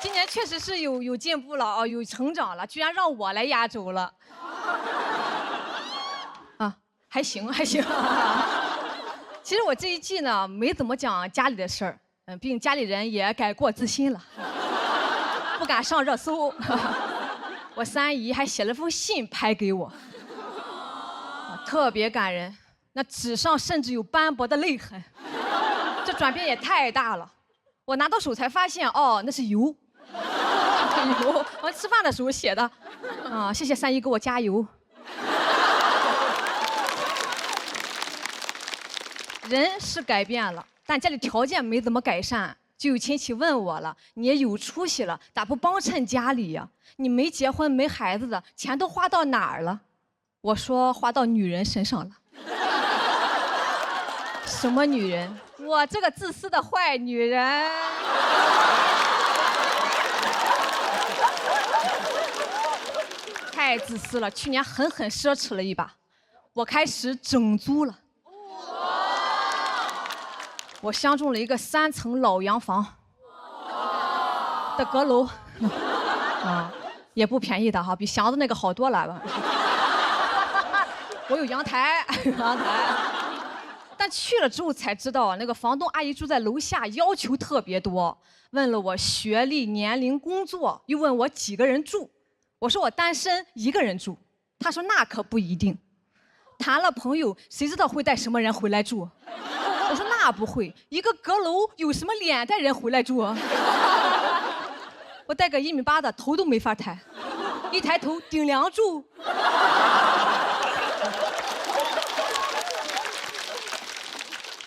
今年确实是有进步了啊，有成长了，居然让我来压轴了。啊，还行还行。其实我这一季呢，没怎么讲家里的事儿，毕竟家里人也改过自新了，不敢上热搜。我三姨还写了封信拍给我，特别感人，那纸上甚至有斑驳的泪痕，这转变也太大了。我拿到手才发现，哦，那是油。油，我吃饭的时候写的，啊，谢谢三姨给我加油。人是改变了，但家里条件没怎么改善，就有亲戚问我了：“你也有出息了，咋不帮衬家里呀？你没结婚没孩子的，钱都花到哪儿了？”我说：“花到女人身上了。”什么女人？我这个自私的坏女人。太自私了，去年狠狠奢侈了一把，我开始整租了。我相中了一个3层老洋房的阁楼，啊，也不便宜的哈，比祥子那个好多了。我有阳台，阳台。但去了之后才知道，那个房东阿姨住在楼下，要求特别多，问了我学历、年龄、工作，又问我几个人住。我说我单身，一个人住。她说那可不一定，谈了朋友，谁知道会带什么人回来住？我说那不会，一个阁楼有什么脸带人回来住？我带个1.8米的，头都没法抬，一抬头顶梁柱。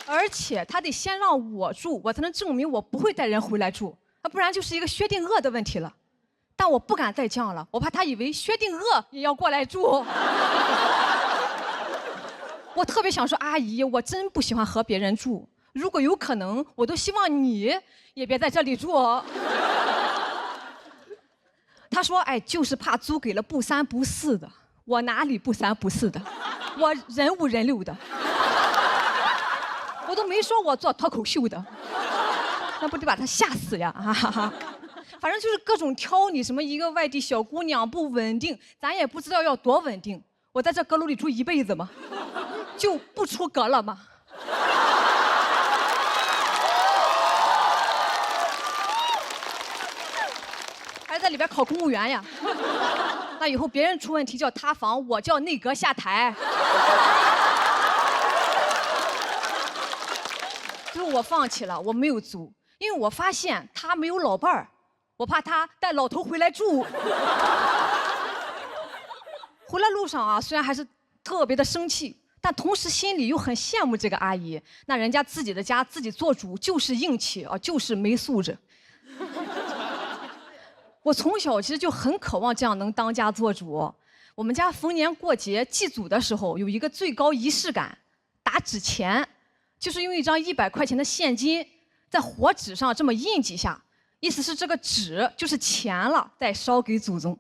而且他得先让我住，我才能证明我不会带人回来住，不然就是一个薛定谔的问题了。但我不敢再犟了，我怕他以为薛定谔也要过来住。我特别想说，阿姨，我真不喜欢和别人住，如果有可能，我都希望你也别在这里住。他说，哎，就是怕租给了不三不四的。我哪里不三不四的？我人五人六的。我都没说我做脱口秀的，那不得把他吓死呀！反正就是各种挑你，什么一个外地小姑娘不稳定，咱也不知道要多稳定。我在这阁楼里住一辈子吗？就不出阁了吗？还在里边考公务员呀？那以后别人出问题叫塌房，我叫内阁下台。最后我放弃了，我没有租，因为我发现他没有老伴儿，我怕他带老头回来住。回来路上啊，虽然还是特别的生气，但同时心里又很羡慕这个阿姨，那人家自己的家自己做主就是硬气啊，就是没素质。我从小其实就很渴望这样能当家做主。我们家逢年过节祭祖的时候，有一个最高仪式感，打纸钱。就是用一张100块钱的现金，在火纸上这么印几下，意思是这个纸就是钱了，再烧给祖宗。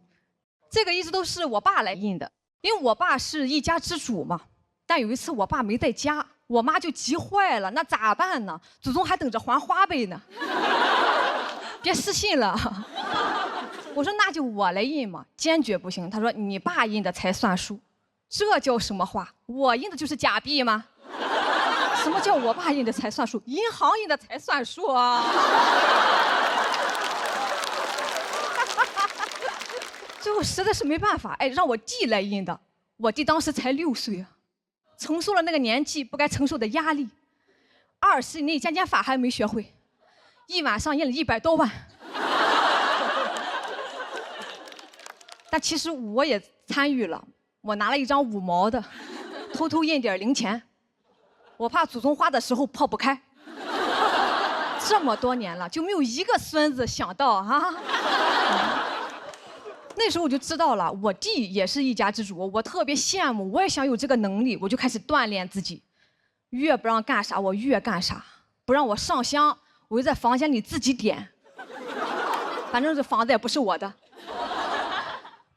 这个一直都是我爸来印的，因为我爸是一家之主嘛。但有一次我爸没在家，我妈就急坏了，那咋办呢？祖宗还等着还花呗呢，别失信了。我说那就我来印嘛，坚决不行。他说你爸印的才算数，这叫什么话？我印的就是假币吗？什么叫我爸印的才算数？银行印的才算数啊！最后实在是没办法，哎，让我弟来印的。我弟当时才6岁啊，承受了那个年纪不该承受的压力。20以内加减法还没学会，一晚上印了100多万。但其实我也参与了，我拿了一张5毛的，偷偷印点零钱。我怕祖宗花的时候抛不开，这么多年了就没有一个孙子想到啊。那时候我就知道了，我弟也是一家之主，我特别羡慕，我也想有这个能力，我就开始锻炼自己，越不让干啥我越干啥，不让我上香，我就在房间里自己点，反正这房子也不是我的，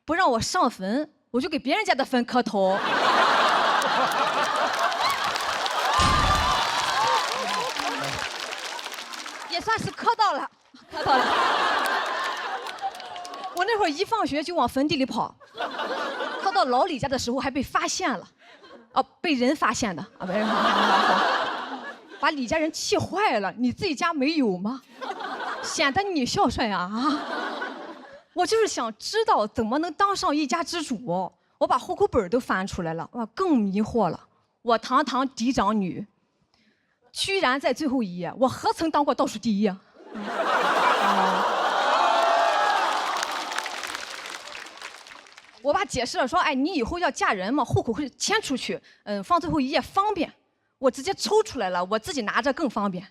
不让我上坟，我就给别人家的坟磕头。也算是磕到了，磕到了。那会儿一放学就往坟地里跑，跑到老李家的时候还被发现了，被人发现的啊，被人发现的，把李家人气坏了。你自己家没有吗？显得你孝顺啊！我就是想知道怎么能当上一家之主。我把户口本都翻出来了，哇，更迷惑了。我堂堂嫡长女，居然在最后一页，我何曾当过倒数第一啊？我爸解释了说，哎，你以后要嫁人嘛，户口会迁出去，放最后一页方便。我直接抽出来了，我自己拿着更方便。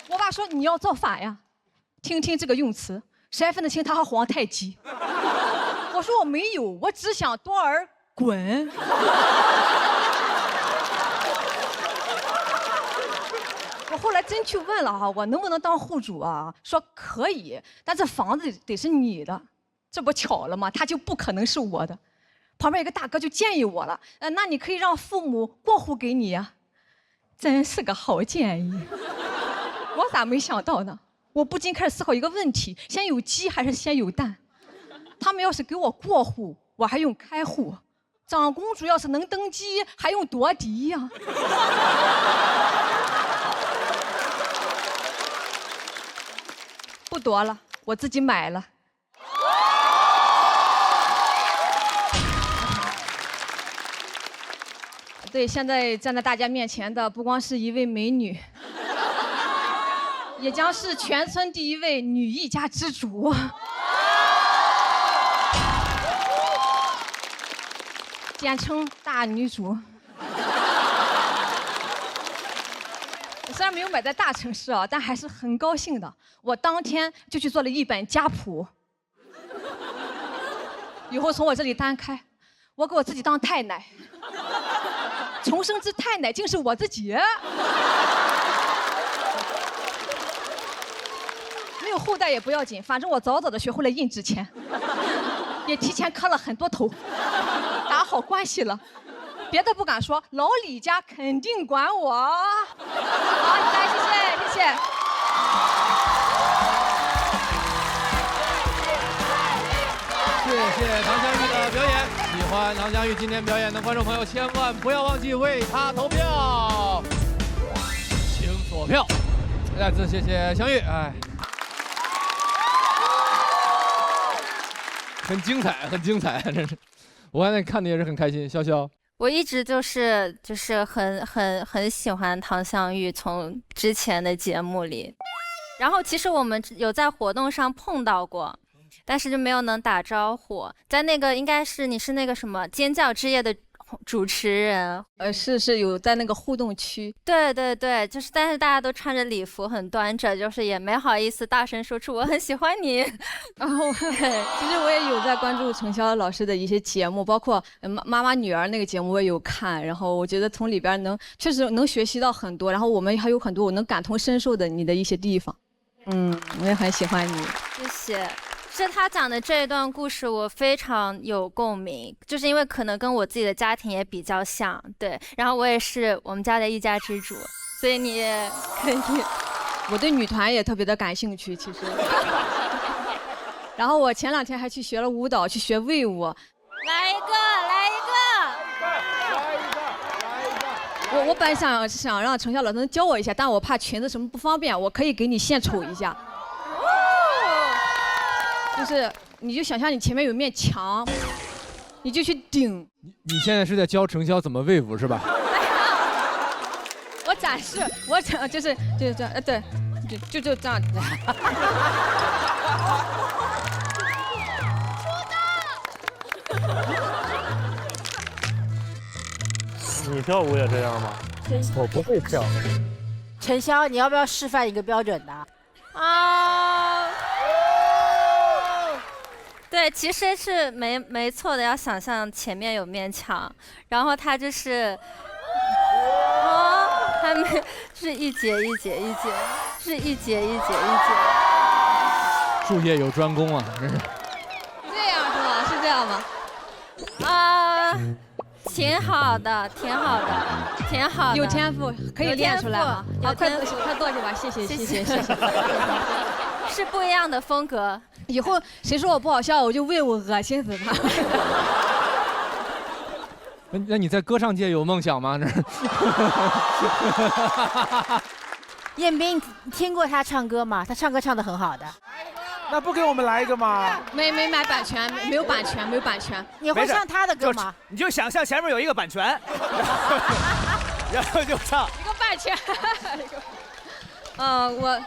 我爸说你要造反呀，听听这个用词，谁分得清他和皇太极？我说我没有，我只想多儿滚。我后来真去问了哈，我能不能当户主啊？说可以，但这房子得是你的，这不巧了吗？他就不可能是我的。旁边一个大哥就建议我了，那你可以让父母过户给你呀。真是个好建议，我咋没想到呢？我不禁开始思考一个问题：先有鸡还是先有蛋？他们要是给我过户，我还用开户；长公主要是能登基，还用夺嫡呀？不夺了，我自己买了。对，现在站在大家面前的不光是一位美女，也将是全村第一位女一家之主。简称大女主。虽然没有买在大城市啊，但还是很高兴的。我当天就去做了一本家谱，以后从我这里单开，我给我自己当太奶，重生之太奶竟是我自己。没有后代也不要紧，反正我早早的学会了印纸钱，也提前磕了很多头，打好关系了。别的不敢说，老李家肯定管我。好，来，谢谢，谢谢。谢谢唐湘玉的表演。喜欢唐湘玉今天表演的观众朋友，千万不要忘记为她投票，请锁票。再次谢谢湘玉，哎，很精彩，很精彩，真是。我刚才看的也是很开心，潇潇。我一直就是很喜欢唐湘玉，从之前的节目里，然后其实我们有在活动上碰到过，但是就没有能打招呼。在那个应该是你是那个什么尖叫之夜的主持人，是有在那个互动区。对对对，就是但是大家都穿着礼服很端着，就是也没好意思大声说出我很喜欢你。然后其实我也有在关注程潇老师的一些节目，包括妈妈女儿那个节目我也有看，然后我觉得从里边确实能学习到很多，然后我们还有很多我能感同身受的你的一些地方。我也很喜欢你。谢谢。是他讲的这一段故事，我非常有共鸣，就是因为可能跟我自己的家庭也比较像，对。然后我也是我们家的一家之主，所以你也可以。我对女团也特别的感兴趣，其实。然后我前2天还去学了舞蹈，去学卫舞。来一个，来一个。我本想让程潇老师能教我一下，但我怕裙子什么不方便，我可以给你献丑一下。就是你就想象你前面有面墙，你就去顶。你现在是在教程潇怎么卫舞是吧？我展示，就是这样，对，就这样。你跳舞也这样吗？我不会跳。程潇，你要不要示范一个标准的？对，其实是没错的，要想象前面有面墙，然后它就是，还没，是一节一节一节，是一节一节一节。术业有专攻啊，真是。这样是吗？是这样吗？挺好的，挺好的，挺好的。有天赋可以练出来吗？好，快天赋快坐下吧，谢谢谢谢谢谢。是不一样的风格。以后谁说我不好笑，我就为我恶心死他。那你在歌唱界有梦想吗？这彦斌，你听过他唱歌吗？他唱歌唱得很好的。那不给我们来一个吗？没买版权，没有版权，没有版权。你会唱他的歌吗？你就想象前面有一个版权，然后就唱一个版权。我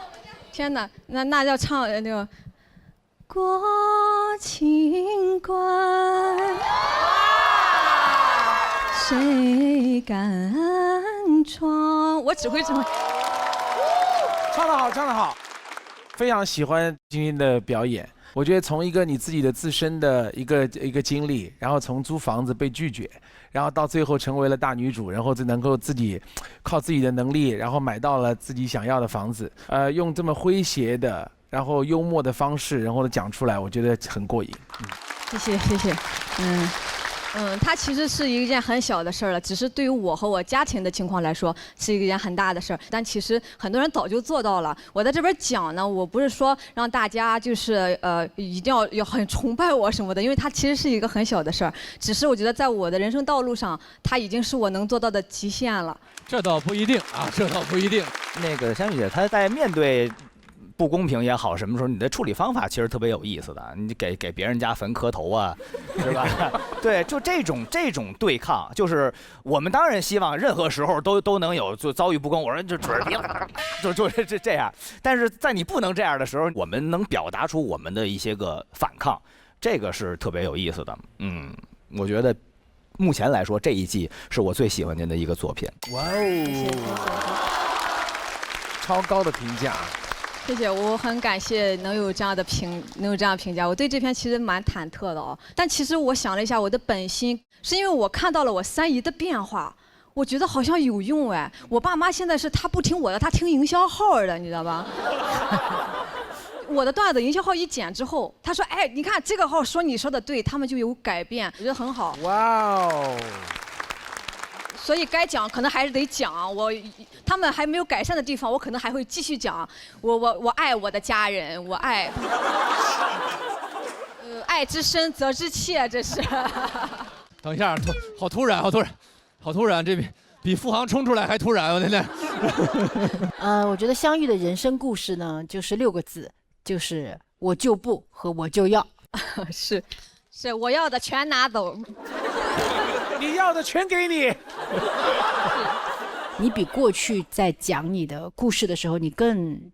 天哪，那要唱那个过情关，谁敢闯？我只会这么。唱得好，唱得好。非常喜欢今天的表演，我觉得从一个你自己的自身的一个经历，然后从租房子被拒绝，然后到最后成为了大女主，然后就能够自己靠自己的能力，然后买到了自己想要的房子，用这么诙谐的，然后幽默的方式，然后讲出来，我觉得很过瘾。谢谢，它其实是一件很小的事儿了，只是对于我和我家庭的情况来说是一件很大的事儿。但其实很多人早就做到了。我在这边讲呢，我不是说让大家就是一定要很崇拜我什么的，因为它其实是一个很小的事儿。只是我觉得在我的人生道路上，它已经是我能做到的极限了。这倒不一定啊，这倒不一定。那个香玉姐，她在面对不公平也好，什么时候你的处理方法其实特别有意思的，你给别人家坟磕头啊，是吧？对，就这种对抗，就是我们当然希望任何时候都能有就遭遇不公，我说就准儿就这样，但是在你不能这样的时候，我们能表达出我们的一些个反抗，这个是特别有意思的。我觉得目前来说这一季是我最喜欢您的一个作品。哇哦，超高的评价。谢谢，我很感谢能有这样的评价。我对这篇其实蛮忐忑的哦，但其实我想了一下，我的本心是因为我看到了我三姨的变化，我觉得好像有用哎。我爸妈现在是他不听我的，他听营销号的，你知道吧？我的段子营销号一剪之后，他说：“哎，你看这个号说你说的对，他们就有改变，我觉得很好。”哇哦！所以该讲可能还是得讲，他们还没有改善的地方，我可能还会继续讲。我爱我的家人，我爱，爱之深责之切，这是。等一下，好突然，这比付航冲出来还突然，我天天。我觉得香玉的人生故事呢，就是6个字，就是我就不和我就要。是我要的全拿走。你要的全给你。你比过去在讲你的故事的时候，你更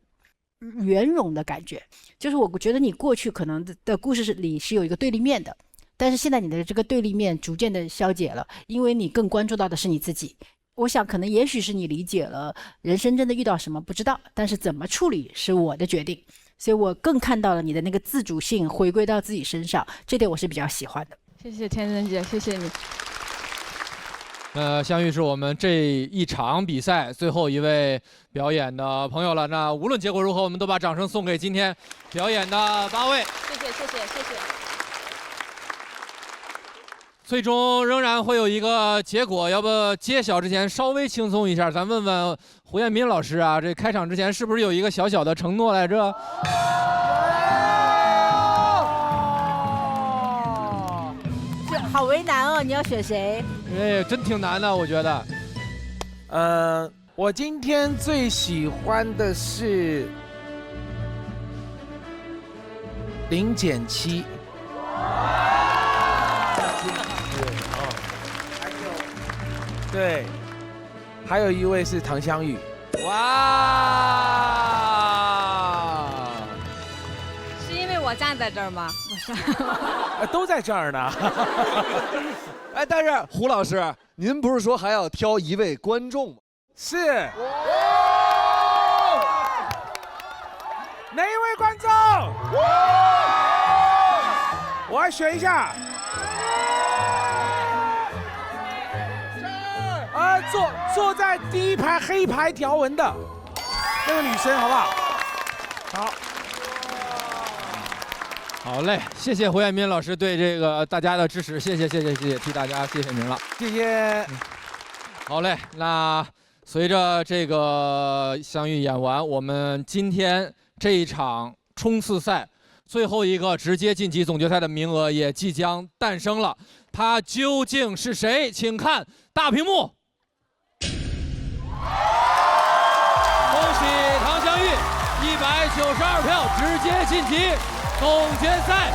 圆融的感觉。就是我觉得你过去可能的故事里是有一个对立面的，但是现在你的这个对立面逐渐的消解了，因为你更关注到的是你自己。我想可能也许是你理解了人生真的遇到什么不知道，但是怎么处理是我的决定。所以我更看到了你的那个自主性回归到自己身上，这点我是比较喜欢的。谢谢天真姐，谢谢你。香玉是我们这一场比赛最后一位表演的朋友了。那无论结果如何，我们都把掌声送给今天表演的8位。谢谢。最终仍然会有一个结果，要不揭晓之前稍微轻松一下，咱问问胡彦斌老师啊，这开场之前是不是有一个小小的承诺来着？好为难哦，你要选谁？哎，真挺难的，我觉得。我今天最喜欢的是0.7。对，还有一位是唐湘玉。哇！是因为我站在这儿吗？不是，都在这儿呢。哎，但是胡老师，您不是说还要挑一位观众吗？是。哪一位观众？我来选一下。坐在第一排黑白条纹的那个女生，好不好？好。好嘞，谢谢胡彦斌老师对这个大家的支持，谢谢，替大家谢谢您了，谢谢。好嘞，那随着这个相遇演完，我们今天这一场冲刺赛最后一个直接晋级总决赛的名额也即将诞生了，他究竟是谁？请看大屏幕。恭喜唐湘玉192票直接晋级总决赛。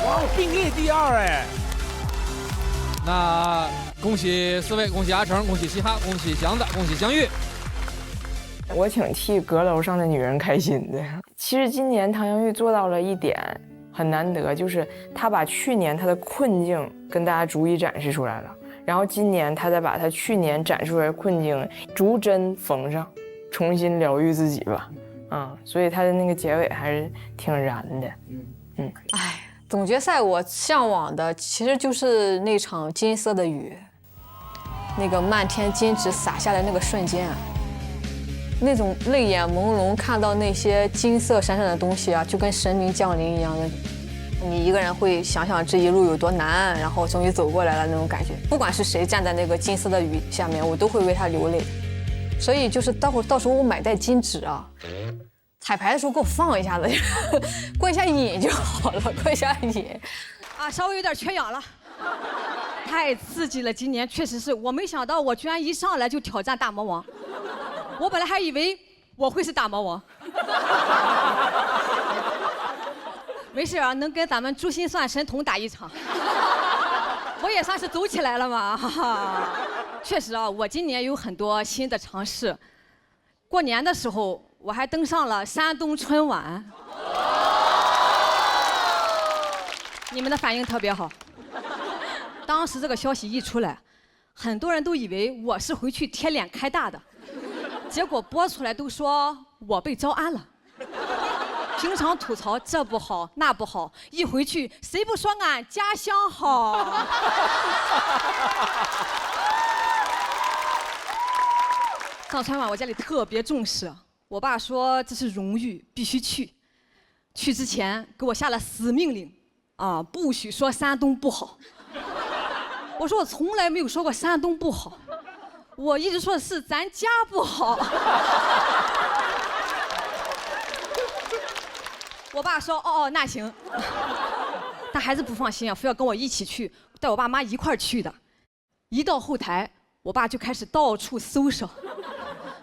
哇，并列第2哎。那恭喜4位，恭喜阿成，恭喜嘻哈，恭喜祥子，恭喜相遇。我挺替阁楼上的女人开心的。其实今年唐湘玉做到了一点很难得，就是她把去年她的困境跟大家逐一展示出来了，然后今年她再把她去年展示出来的困境逐针缝上，重新疗愈自己吧。所以她的那个结尾还是挺燃的。总决赛我向往的其实就是那场金色的雨，那个漫天金纸洒下的那个瞬间啊，那种泪眼朦胧看到那些金色闪闪的东西啊，就跟神明降临一样的。你一个人会想想这一路有多难，然后终于走过来了那种感觉。不管是谁站在那个金色的雨下面，我都会为他流泪。所以就是到时候我买袋金纸啊，彩排的时候给我放一下子，过一下瘾就好了，过一下瘾。稍微有点缺氧了，太刺激了！今年确实是我没想到，我居然一上来就挑战大魔王。我本来还以为我会是大魔王。没事啊，能跟咱们珠心算神童打一场，我也算是走起来了嘛。哈哈，确实啊，我今年有很多新的尝试。过年的时候，我还登上了山东春晚，你们的反应特别好。当时这个消息一出来，很多人都以为我是回去贴脸开大的，结果播出来都说我被招安了。平常吐槽这不好那不好，一回去谁不说俺家乡好？上春晚我家里特别重视，我爸说这是荣誉，必须去。去之前给我下了死命令，不许说山东不好。我说我从来没有说过山东不好，我一直说的是咱家不好。我爸说哦那行，但还是不放心啊，非要跟我一起去，带我爸妈一块儿去的。一到后台，我爸就开始到处搜索，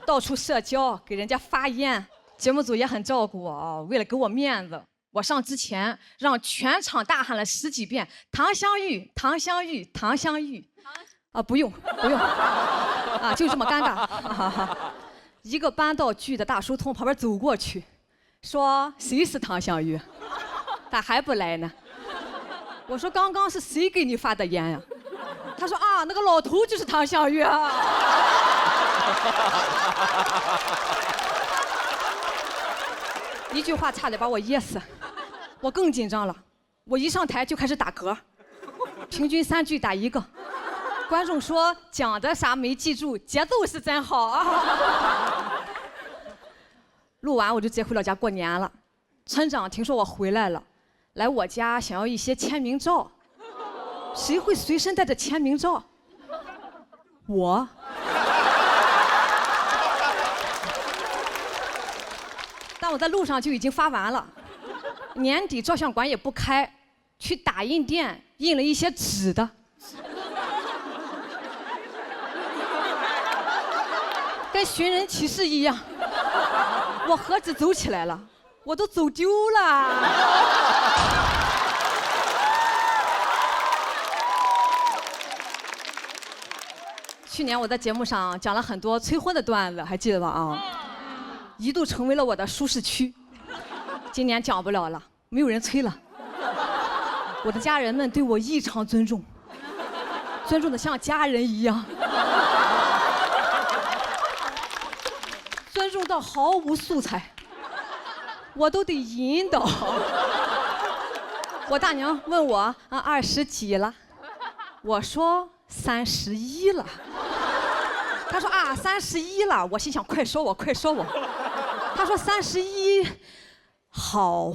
到处社交，给人家发烟。节目组也很照顾我啊，为了给我面子，我上之前让全场大喊了10几遍“唐湘玉，唐湘玉，唐湘玉”。不用，就这么尴尬。一个搬道具的大叔从旁边走过去，说谁是唐湘玉？咋还不来呢？我说刚刚是谁给你发的烟呀？他说那个老头就是唐湘玉啊。一句话差点把我噎死，我更紧张了。我一上台就开始打嗝，平均3句打1个。观众说讲的啥没记住，节奏是真好啊。录完我就直接回老家过年了。村长听说我回来了，来我家想要一些签名照。谁会随身带着签名照？我。但我在路上就已经发完了。年底照相馆也不开，去打印店印了一些纸的。跟寻人启事一样，我何止走起来了，我都走丢了。去年我在节目上讲了很多催婚的段子，还记得吧？一度成为了我的舒适区。今年讲不了了，没有人催了。我的家人们对我异常尊重，尊重的像家人一样。尊重到毫无素材，我都得引导。我大娘问我20几了，我说31了。她说31了，我心想快说我，快说我。她说31，好。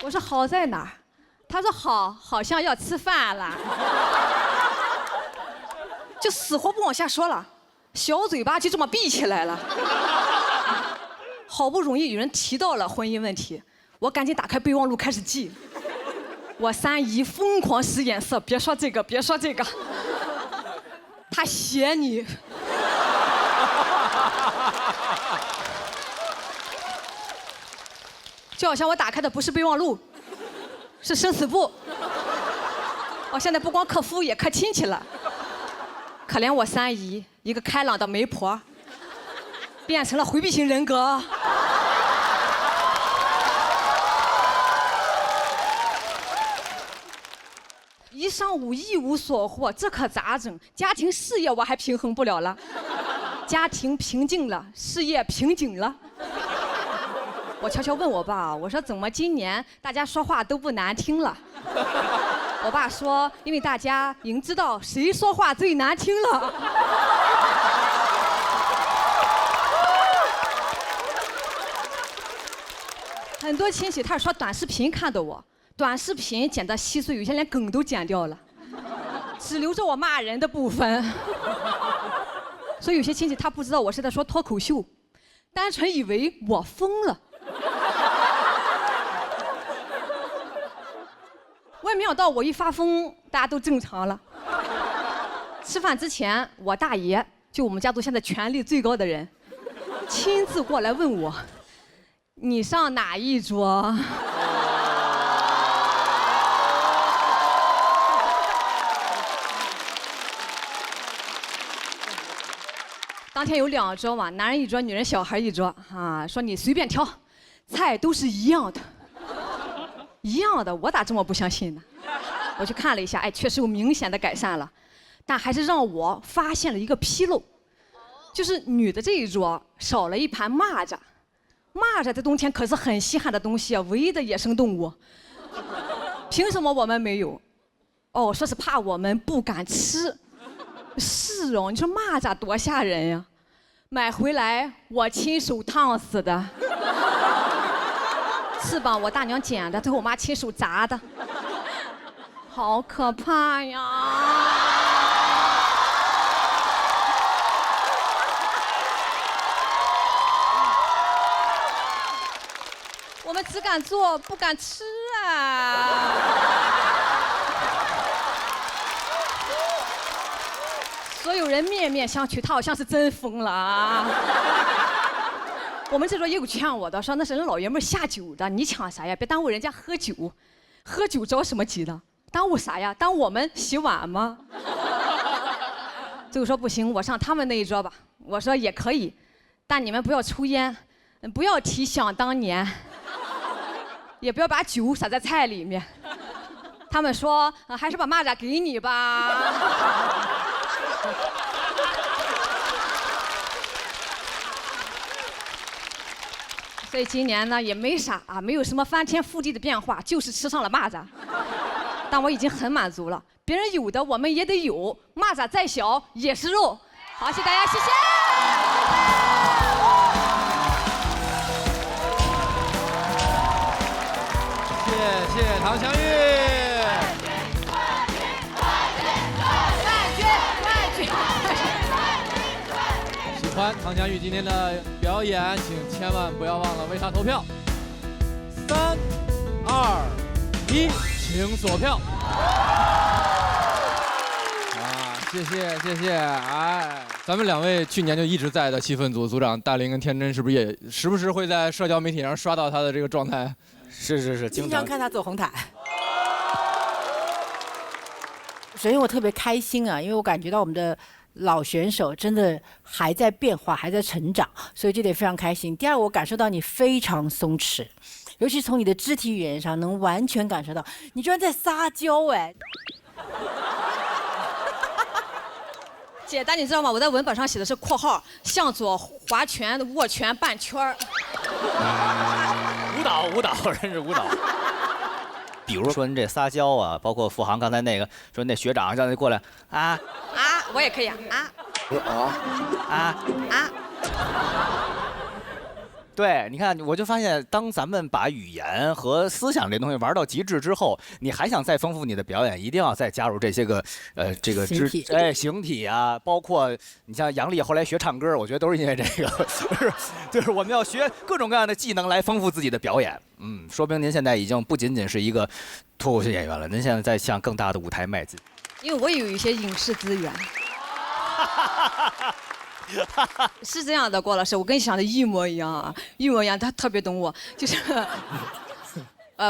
我说好在哪儿？他说好像要吃饭了，就死活不往下说了，小嘴巴就这么闭起来了。好不容易有人提到了婚姻问题，我赶紧打开备忘录开始记。我三姨疯狂使眼色，别说这个，别说这个，他写你。就好像我打开的不是备忘录，是生死簿。我现在不光克夫，也克亲戚了。可怜我三姨，一个开朗的媒婆，变成了回避型人格。一上午一无所获，这可咋整？家庭事业我还平衡不了了，家庭平静了，事业瓶颈了。我悄悄问我爸，我说怎么今年大家说话都不难听了？我爸说，因为大家已经知道谁说话最难听了。很多亲戚他是刷短视频看的我，短视频剪得稀碎，有些连梗都剪掉了，只留着我骂人的部分。所以有些亲戚他不知道我是在说脱口秀，单纯以为我疯了。我也没想到我一发疯，大家都正常了。吃饭之前，我大爷就我们家族现在权力最高的人，亲自过来问我：“你上哪一桌？”当天有2桌嘛，男人一桌，女人小孩一桌啊。说你随便挑，菜都是一样的。一样的，我咋这么不相信呢？我去看了一下，哎，确实有明显的改善了，但还是让我发现了一个纰漏，就是女的这一桌少了一盘蚂蚱。蚂蚱在冬天可是很稀罕的东西啊，唯一的野生动物。凭什么我们没有？哦，说是怕我们不敢吃。是哦，你说蚂蚱多吓人呀！买回来我亲手烫死的。翅膀我大娘剪的，最后我妈亲手炸的，好可怕呀！我们只敢做，不敢吃啊！所有人面面相觑，他好像是真疯了啊！我们这桌也有劝我的，说那是人老爷们下酒的，你抢啥呀？别耽误人家喝酒，喝酒着什么急的？耽误啥呀？耽误我们洗碗吗？最后说不行，我上他们那一桌吧。我说也可以，但你们不要抽烟，不要提想当年，也不要把酒洒在菜里面。他们说还是把蚂蚱给你吧。所以今年呢也没啥啊，没有什么翻天覆地的变化，就是吃上了蚂蚱。但我已经很满足了，别人有的我们也得有，蚂蚱再小也是肉。好，谢谢大家，谢谢。谢谢唐湘玉。喜欢唐湘玉今天的表演，请千万不要忘了为她投票。3、2、1，请锁票。谢谢，哎，咱们2位去年就一直在的气氛组组长大林跟天真，是不是也时不时会在社交媒体上刷到他的这个状态？是，经常看他走红毯。首先我特别开心啊，因为我感觉到我们的老选手真的还在变化，还在成长，所以这点非常开心。第二，我感受到你非常松弛，尤其从你的肢体语言上能完全感受到，你居然在撒娇哎！姐，但你知道吗？我在文本上写的是括号，向左划拳、握拳、半圈儿。舞蹈，真是舞蹈。比如说您这撒娇啊，包括付航刚才那个说那学长让他过来啊，我也可以啊。我说啊。对，你看，我就发现，当咱们把语言和思想这东西玩到极致之后，你还想再丰富你的表演，一定要再加入这些个这个形体啊，包括你像杨笠后来学唱歌，我觉得都是因为这个，就是我们要学各种各样的技能来丰富自己的表演。说明您现在已经不仅仅是一个脱口秀演员了，您现在在向更大的舞台迈进。因为我也有一些影视资源。是这样的，郭老师，我跟你想的一模一样啊，一模一样。他特别懂我，就是，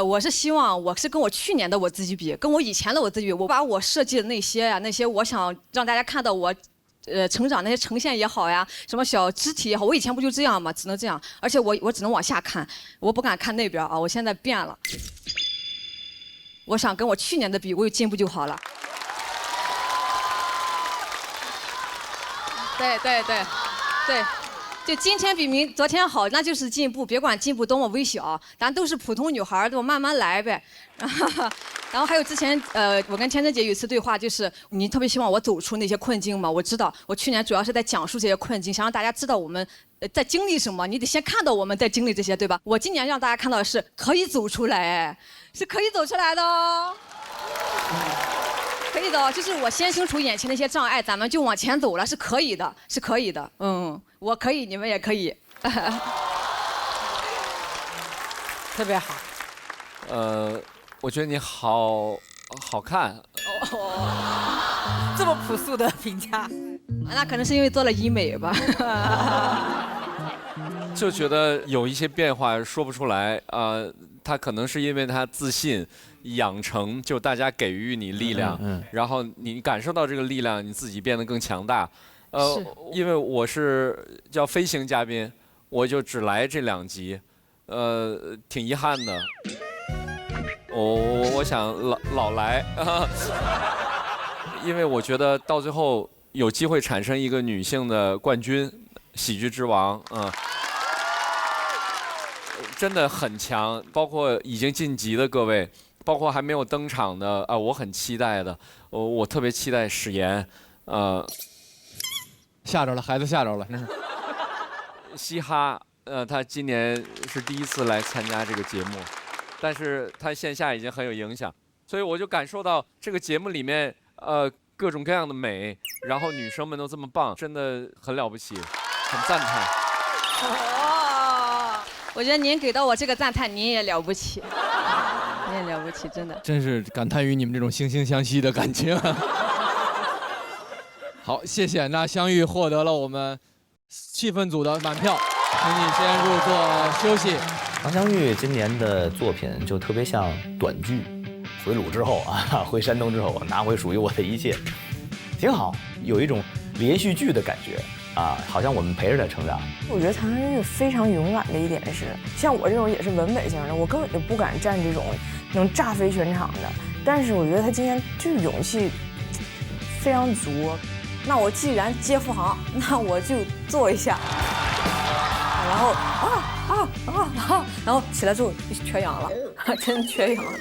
我是希望我是跟我去年的我自己比，跟我以前的我自己比，我把我设计的那些呀，那些我想让大家看到我，成长那些呈现也好呀，什么小肢体也好，我以前不就这样吗？只能这样，而且我只能往下看，我不敢看那边啊，我现在变了。我想跟我去年的比，我有进步就好了。对，就今天比昨天好，那就是进步。别管进步多么微小，咱都是普通女孩，都慢慢来呗。然后还有之前我跟天真姐有一次对话，就是你特别希望我走出那些困境嘛。我知道，我去年主要是在讲述这些困境，想让大家知道我们在经历什么。你得先看到我们在经历这些，对吧？我今年让大家看到的是可以走出来，是可以走出来的哦。可以的，就是我先清除眼前那些障碍，咱们就往前走了，是可以的，是可以的。我可以，你们也可以。特别好。我觉得你好看。这么朴素的评价，那可能是因为做了医美吧。就觉得有一些变化说不出来他可能是因为他自信养成，就大家给予你力量，然后你感受到这个力量，你自己变得更强大。因为我是叫飞行嘉宾，我就只来这2集，挺遗憾的。我想老来，因为我觉得到最后有机会产生一个女性的冠军，喜剧之王，真的很强。包括已经晋级的各位，包括还没有登场的我很期待的，我特别期待史岩，吓着了，孩子吓着了，真是。嘻哈，他今年是第1次来参加这个节目。但是他线下已经很有影响，所以我就感受到这个节目里面各种各样的美，然后女生们都这么棒，真的很了不起，很赞叹。我觉得您给到我这个赞叹，您也了不起，您也了不起，真的。真是感叹于你们这种惺惺相惜的感情。好，谢谢。那香玉获得了我们气氛组的满票，请你先入座休息。唐香玉今年的作品就特别像短剧，回鲁之后回山东之后拿回属于我的一切，挺好，有一种连续剧的感觉好像我们陪着他成长。我觉得唐香玉非常勇敢的一点是，像我这种也是文美型的，我根本就不敢站这种能炸飞全场的，但是我觉得他今天就是勇气非常足。那我既然接副行，那我就做一下，然后然后起来之后缺氧了，真缺氧了。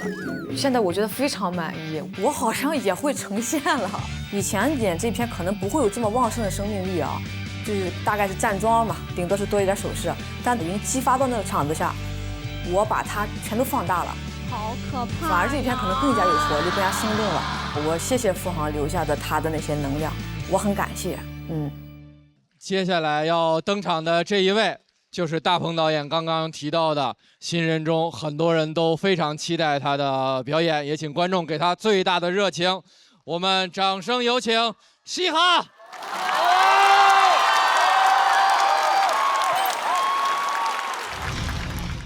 现在我觉得非常满意，我好像也会呈现了。以前演这篇可能不会有这么旺盛的生命力就是大概是站桩嘛，顶多是多一点手势，但已经激发到那个场子下，我把它全都放大了，好可怕。反而这篇可能更加有活力，更加生动了。我谢谢付航留下的他的那些能量，我很感谢。接下来要登场的这一位，就是大鹏导演刚刚提到的新人中，很多人都非常期待他的表演，也请观众给他最大的热情。我们掌声有请嘻哈。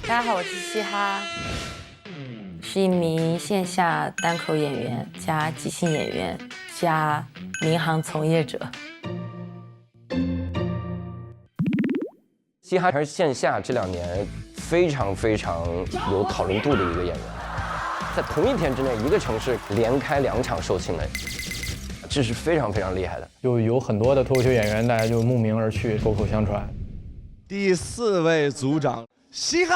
大家好，我是嘻哈，是一名线下单口演员加即兴演员加民航从业者。嘻哈还是线下这2年非常有讨论度的一个演员，在同一天之内，一个城市连开2场售罄的，这是非常厉害的。就有很多的脱口秀演员，大家就慕名而去，口口相传。第4位组长，嘻哈。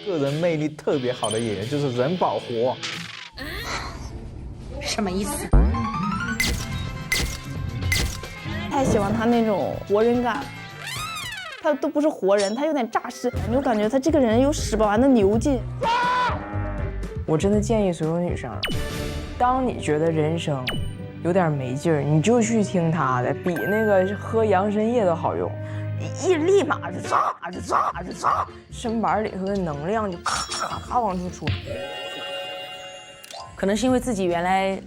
各人魅力特别好的演员，就是任宝活。什么意思？太喜欢他那种活人感，他都不是活人，他有点诈尸，你就感觉他这个人有使不完的牛劲。我真的建议所有女生，当你觉得人生有点没劲儿，你就去听他的，比那个喝养生液都好用，立马就炸，身板里头的能量就咔往出出。可能是因为自己原来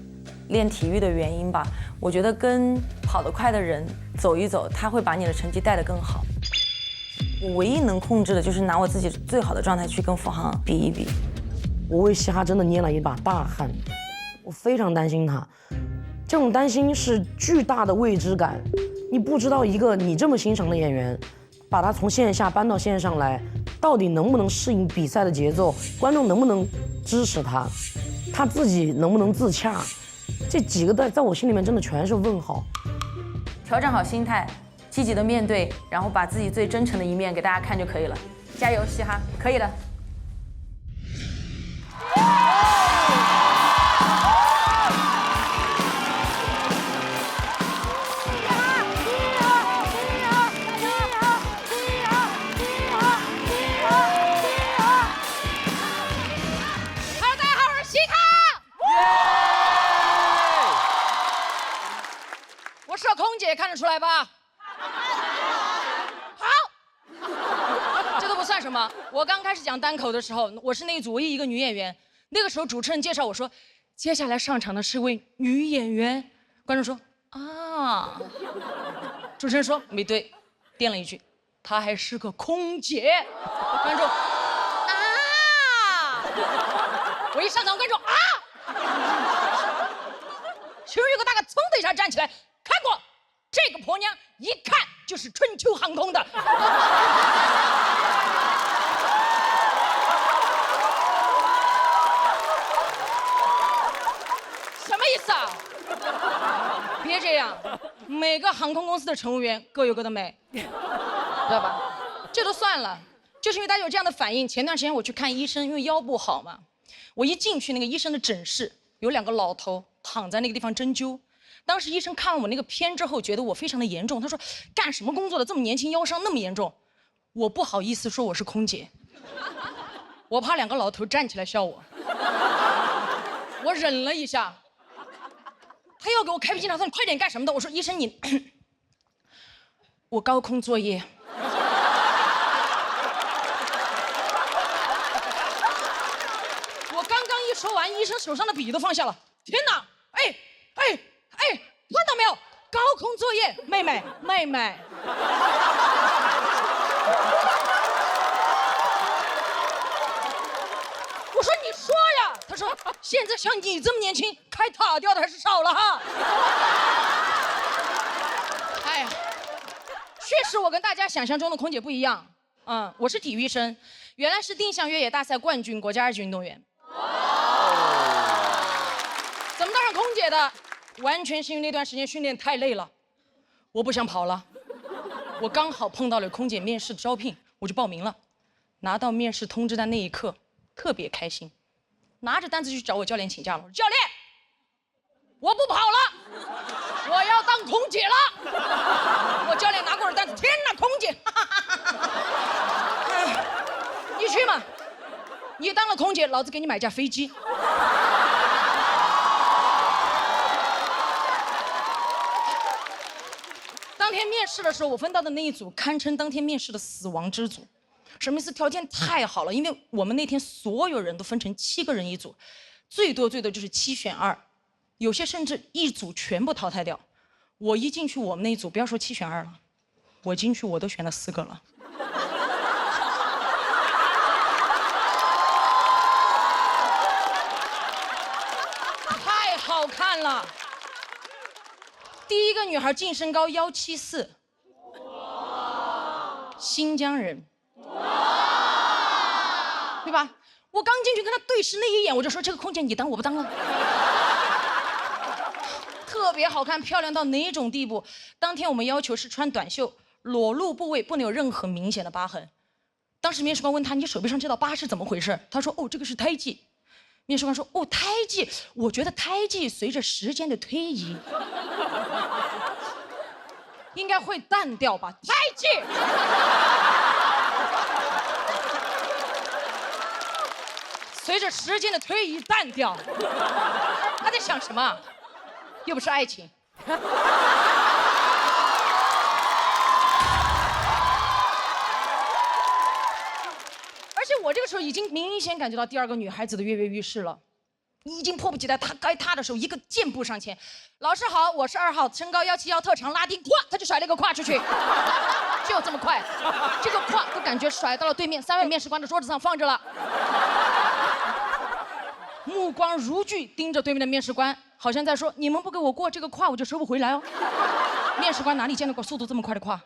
练体育的原因吧，我觉得跟跑得快的人走一走，他会把你的成绩带得更好。我唯一能控制的就是拿我自己最好的状态去跟付航比一比。我为嘻哈真的捏了一把大汗，我非常担心他。这种担心是巨大的未知感，你不知道一个你这么欣赏的演员，把他从线下搬到线上来，到底能不能适应比赛的节奏，观众能不能支持他，他自己能不能自洽，这几个在我心里面真的全是问号。调整好心态，积极的面对，然后把自己最真诚的一面给大家看就可以了。加油，嘻哈，可以的。我是空姐，看得出来吧？好，这都不算什么。我刚开始讲单口的时候，我是那一组唯一一个女演员。那个时候主持人介绍我说，接下来上场的是位女演员。观众说啊，主持人说没对，垫了一句，她还是个空姐。观众啊，我一上场，观众啊，其中有个大哥噌的一下站起来。看过，这个婆娘一看就是春秋航空的。什么意思啊？别这样，每个航空公司的乘务员各有各的美，知道吧？这都算了，就是因为大家有这样的反应。前段时间我去看医生，因为腰不好嘛，我一进去那个医生的诊室，有2个老头躺在那个地方针灸。当时医生看完我那个片之后，觉得我非常的严重，他说：“干什么工作的这么年轻，腰伤那么严重？”我不好意思说我是空姐，我怕2个老头站起来笑我，我忍了一下。他要给我开脾气，他说：“你快点干什么的？”我说：“医生你，我高空作业。”我刚刚一说完，医生手上的笔都放下了。天哪！哎！看到没有？高空作业，妹妹。我说你说呀，他说现在像你这么年轻，开塔吊的还是少了哈。哎呀，确实我跟大家想象中的空姐不一样。我是体育生，原来是定向越野大赛冠军，国家2级运动员。怎么当上空姐的？完全是因为那段时间训练太累了，我不想跑了。我刚好碰到了空姐面试招聘，我就报名了。拿到面试通知单那一刻，特别开心，拿着单子去找我教练请假了。我说教练，我不跑了，我要当空姐了。我教练拿过我的单子，天哪，空姐，你去嘛，你当了空姐，老子给你买架飞机。当天面试的时候，我分到的那一组堪称当天面试的死亡之组。什么意思？条件太好了，因为我们那天所有人都分成7个人一组，最多就是7选2，有些甚至一组全部淘汰掉。我一进去我们那一组，不要说7选2了，我进去我都选了4个了。太好看了。第一个女孩净身高174，新疆人，对吧？我刚进去跟她对视那一眼，我就说这个空姐你当我不当啊。特别好看，漂亮到哪种地步？当天我们要求是穿短袖，裸露部位不能有任何明显的疤痕。当时面试官问他：“你手臂上这道疤是怎么回事？”他说：“哦，这个是胎记。”面试官说：“哦，胎记，我觉得胎记随着时间的推移，应该会淡掉吧？胎记。”随着时间的推移淡掉，他在想什么？又不是爱情。而且我这个时候已经明显感觉到第二个女孩子的跃跃欲试了，已经迫不及待，她该她的时候一个箭步上前，老师好，我是2号，身高171，特长拉丁，咵，他就甩了一个胯出去，就这么快，这个胯都感觉甩到了对面3位面试官的桌子上放着了。目光如炬盯着对面的面试官，好像在说：“你们不给我过这个胯，我就收不回来哦。”面试官哪里见到过速度这么快的胯，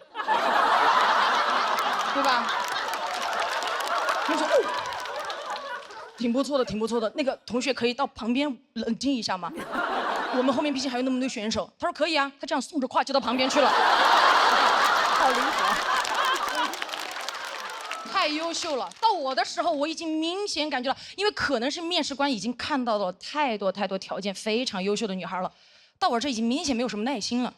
对吧？我说：“哦，挺不错的，挺不错的。那个同学可以到旁边冷静一下吗？我们后面毕竟还有那么多选手。”他说：“可以啊。”他这样送着胯就到旁边去了，好灵活。太优秀了！到我的时候，我已经明显感觉到，因为可能是面试官已经看到了太多条件非常优秀的女孩了，到我这已经明显没有什么耐心了。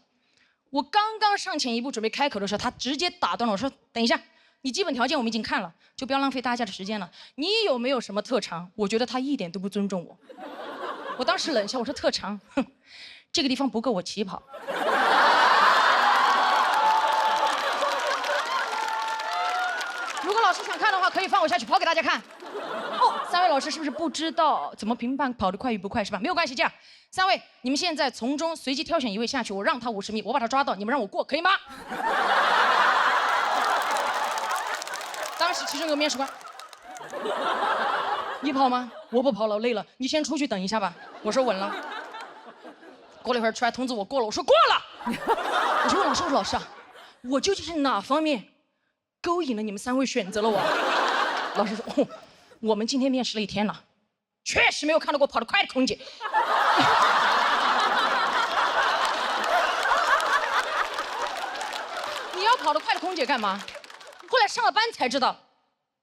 我刚刚上前一步准备开口的时候，他直接打断了我说：“等一下，你基本条件我们已经看了，就不要浪费大家的时间了。你有没有什么特长？”我觉得他一点都不尊重我。我当时冷笑，我说：“特长，哼，这个地方不够我起跑。”如果老师想看的话，可以放我下去跑给大家看。哦，3位老师是不是不知道怎么评判跑得快与不快是吧？没有关系，这样，3位你们现在从中随机挑选1位下去，我让他50米，我把他抓到，你们让我过，可以吗？当时其中有个面试官，你跑吗？我不跑了，累了，你先出去等一下吧。我说稳了。过了一会儿出来通知我过了，我说过了。我说老师啊，我究竟是哪方面勾引了你们3位选择了我？老师说：“哦，我们今天面试了1天了，确实没有看到过跑得快的空姐。”你要跑得快的空姐干嘛？后来上了班才知道，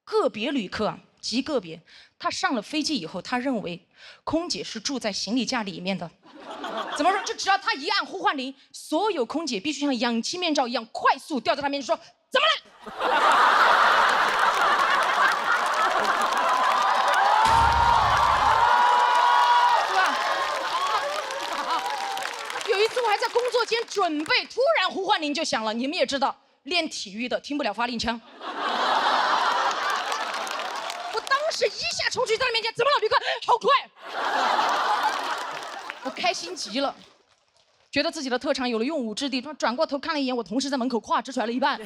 个别旅客啊，极个别，他上了飞机以后，他认为空姐是住在行李架里面的。怎么说？就只要他一按呼唤铃，所有空姐必须像氧气面罩一样快速掉在他面前说：“怎么了？”有一次我还在工作间准备，突然呼唤铃就响了。你们也知道，练体育的听不了发令枪。我当时一下冲去在他面前，怎么了，旅客？好快！我开心极了，觉得自己的特长有了用武之地。转过头看了一眼，我同事在门口胯只甩了一半。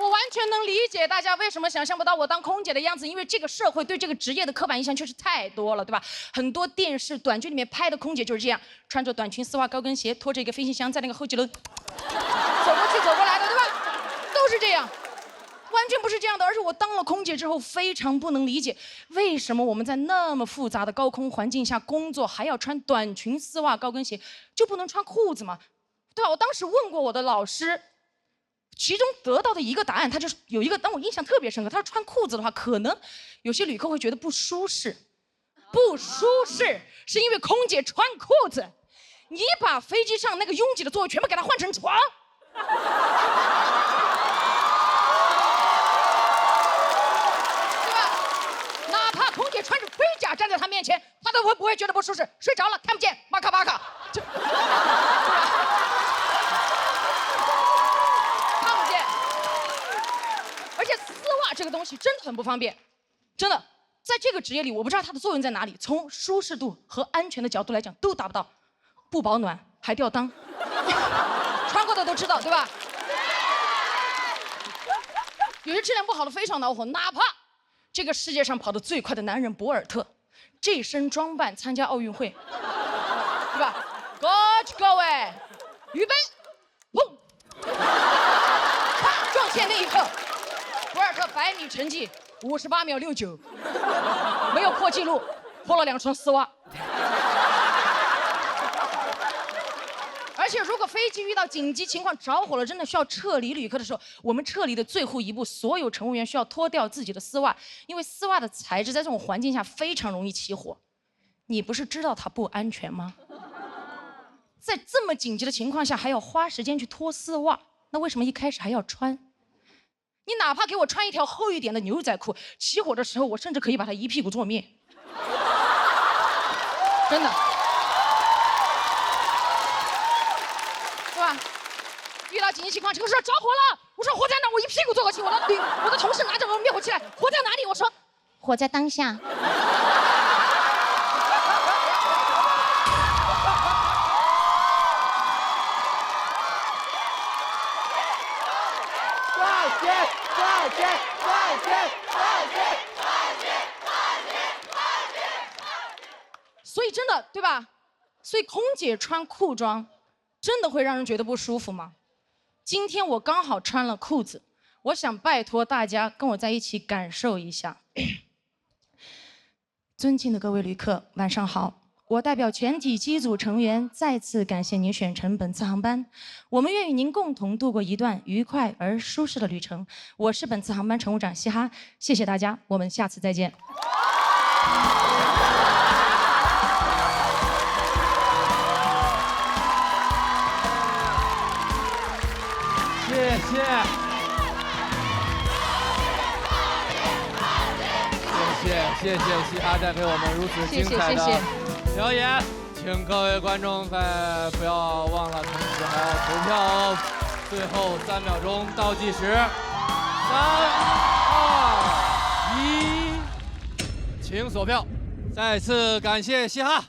完全能理解大家为什么想象不到我当空姐的样子，因为这个社会对这个职业的刻板印象确实太多了，对吧？很多电视短剧里面拍的空姐就是这样，穿着短裙、丝袜、高跟鞋，拖着一个飞行箱在那个候机楼走过去走过来的，对吧？都是这样，完全不是这样的。而且我当了空姐之后，非常不能理解为什么我们在那么复杂的高空环境下工作，还要穿短裙、丝袜、高跟鞋，就不能穿裤子吗？对吧？我当时问过我的老师。其中得到的一个答案，他就是有一个让我印象特别深刻。他说穿裤子的话，可能有些旅客会觉得不舒适，不舒适是因为空姐穿裤子，你把飞机上那个拥挤的座位全部给它换成床，对吧？哪怕空姐穿着盔甲站在他面前，他都会不会觉得不舒适？睡着了看不见，巴卡巴卡，就。而且丝袜这个东西真的很不方便，真的，在这个职业里，我不知道它的作用在哪里。从舒适度和安全的角度来讲，都达不到，不保暖还掉裆，穿过的都知道，对吧？有些质量不好的非常恼火，哪怕这个世界上跑得最快的男人博尔特，这身装扮参加奥运会，对吧？过去各位，预备，砰！啪！撞线那一刻。博尔特100米成绩58秒69，没有破纪录，破了2双丝袜。且如果飞机遇到紧急情况着火了，真的需要撤离旅客的时候，我们撤离的最后一步，所有乘务员需要脱掉自己的丝袜，因为丝袜的材质在这种环境下非常容易起火。你不是知道它不安全吗？在这么紧急的情况下，还要花时间去脱丝袜，那为什么一开始还要穿？你哪怕给我穿一条厚一点的牛仔裤，起火的时候，我甚至可以把它一屁股坐灭。真的。是吧？遇到紧急情况，这个时候着火了，我说火在哪？我一屁股坐过去，我的同事拿着灭火器来，火在哪里？我说火在当下。所以真的，对吧？所以空姐穿裤装，真的会让人觉得不舒服吗？今天我刚好穿了裤子，我想拜托大家跟我在一起感受一下。尊敬的各位旅客，晚上好。我代表全体机组成员再次感谢您选乘本次航班，我们愿与您共同度过一段愉快而舒适的旅程。我是本次航班乘务长嘻哈，谢谢大家，我们下次再见。谢谢嘻哈带给我们如此精彩的表演，请各位观众不要忘了，同时还要投票哦。最后3秒钟倒计时，3、2、1，请锁票。再次感谢嘻哈。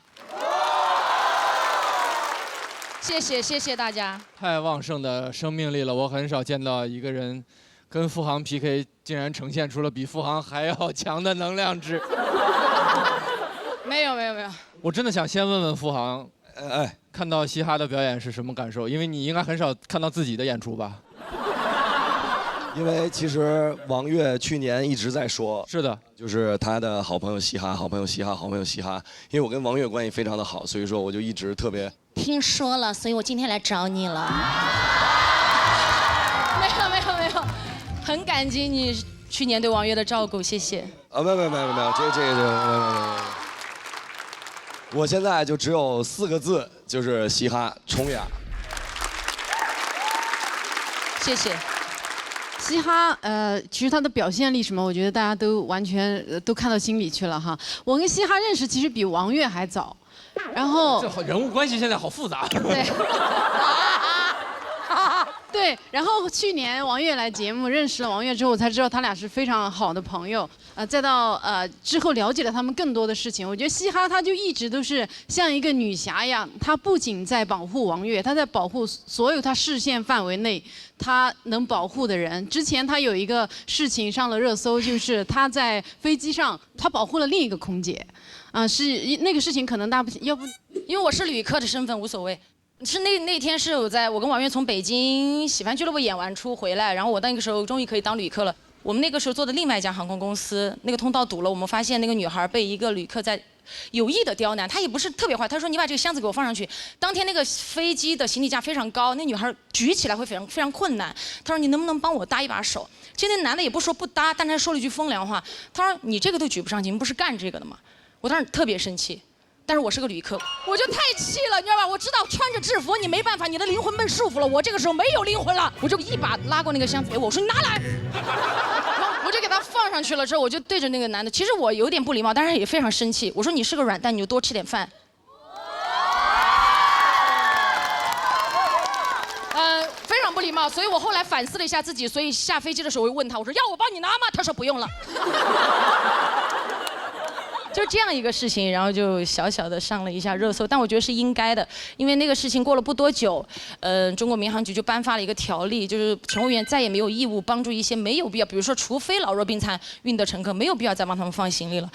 谢谢大家。太旺盛的生命力了，我很少见到一个人跟付航 PK， 竟然呈现出了比付航还要强的能量值。没有。我真的想先问问付航，看到嘻哈的表演是什么感受？因为你应该很少看到自己的演出吧？因为其实王悦去年一直在说，是的，就是他的好朋友嘻哈，好朋友嘻哈，好朋友嘻哈。因为我跟王悦关系非常的好，所以说我就一直特别听说了，所以我今天来找你了。没有，很感激你去年对王悦的照顾，谢谢。没有，这个。我现在就只有4个字，就是嘻哈冲呀！谢谢。嘻哈，其实他的表现力什么，我觉得大家都完全都看到心里去了哈。我跟嘻哈认识其实比王悦还早，然后这人物关系现在好复杂。对。对，然后去年王悦来节目，认识了王悦之后，我才知道他俩是非常好的朋友。再到之后了解了他们更多的事情，我觉得嘻哈他就一直都是像一个女侠一样，他不仅在保护王悦，他在保护所有他视线范围内他能保护的人。之前他有一个事情上了热搜，就是他在飞机上他保护了另一个空姐，是那个事情可能大部分要不因为我是旅客的身份无所谓。是那天是我跟王悦从北京喜欢俱乐部演完出回来，然后我那个时候终于可以当旅客了。我们那个时候坐的另外一家航空公司，那个通道堵了，我们发现那个女孩被一个旅客在有意的刁难，她也不是特别坏，她说你把这个箱子给我放上去。当天那个飞机的行李架非常高，那女孩举起来会非常困难。她说你能不能帮我搭一把手？其实那男的也不说不搭，但他说了一句风凉话，他说你这个都举不上去，你们不是干这个的吗？我当时特别生气。但是我是个旅客，我就太气了，你知道吧？我知道穿着制服你没办法，你的灵魂被束缚了。我这个时候没有灵魂了，我就一把拉过那个箱子给我说你拿来，然后我就给他放上去了。之后我就对着那个男的，其实我有点不礼貌，但是也非常生气。我说你是个软蛋，你就多吃点饭。非常不礼貌，所以我后来反思了一下自己，所以下飞机的时候我就问他，我说要我帮你拿吗？他说不用了。就这样一个事情，然后就小小的上了一下热搜，但我觉得是应该的，因为那个事情过了不多久，中国民航局就颁发了一个条例，就是乘务员再也没有义务帮助一些没有必要，比如说除非老弱病残孕的乘客，没有必要再帮他们放行李了。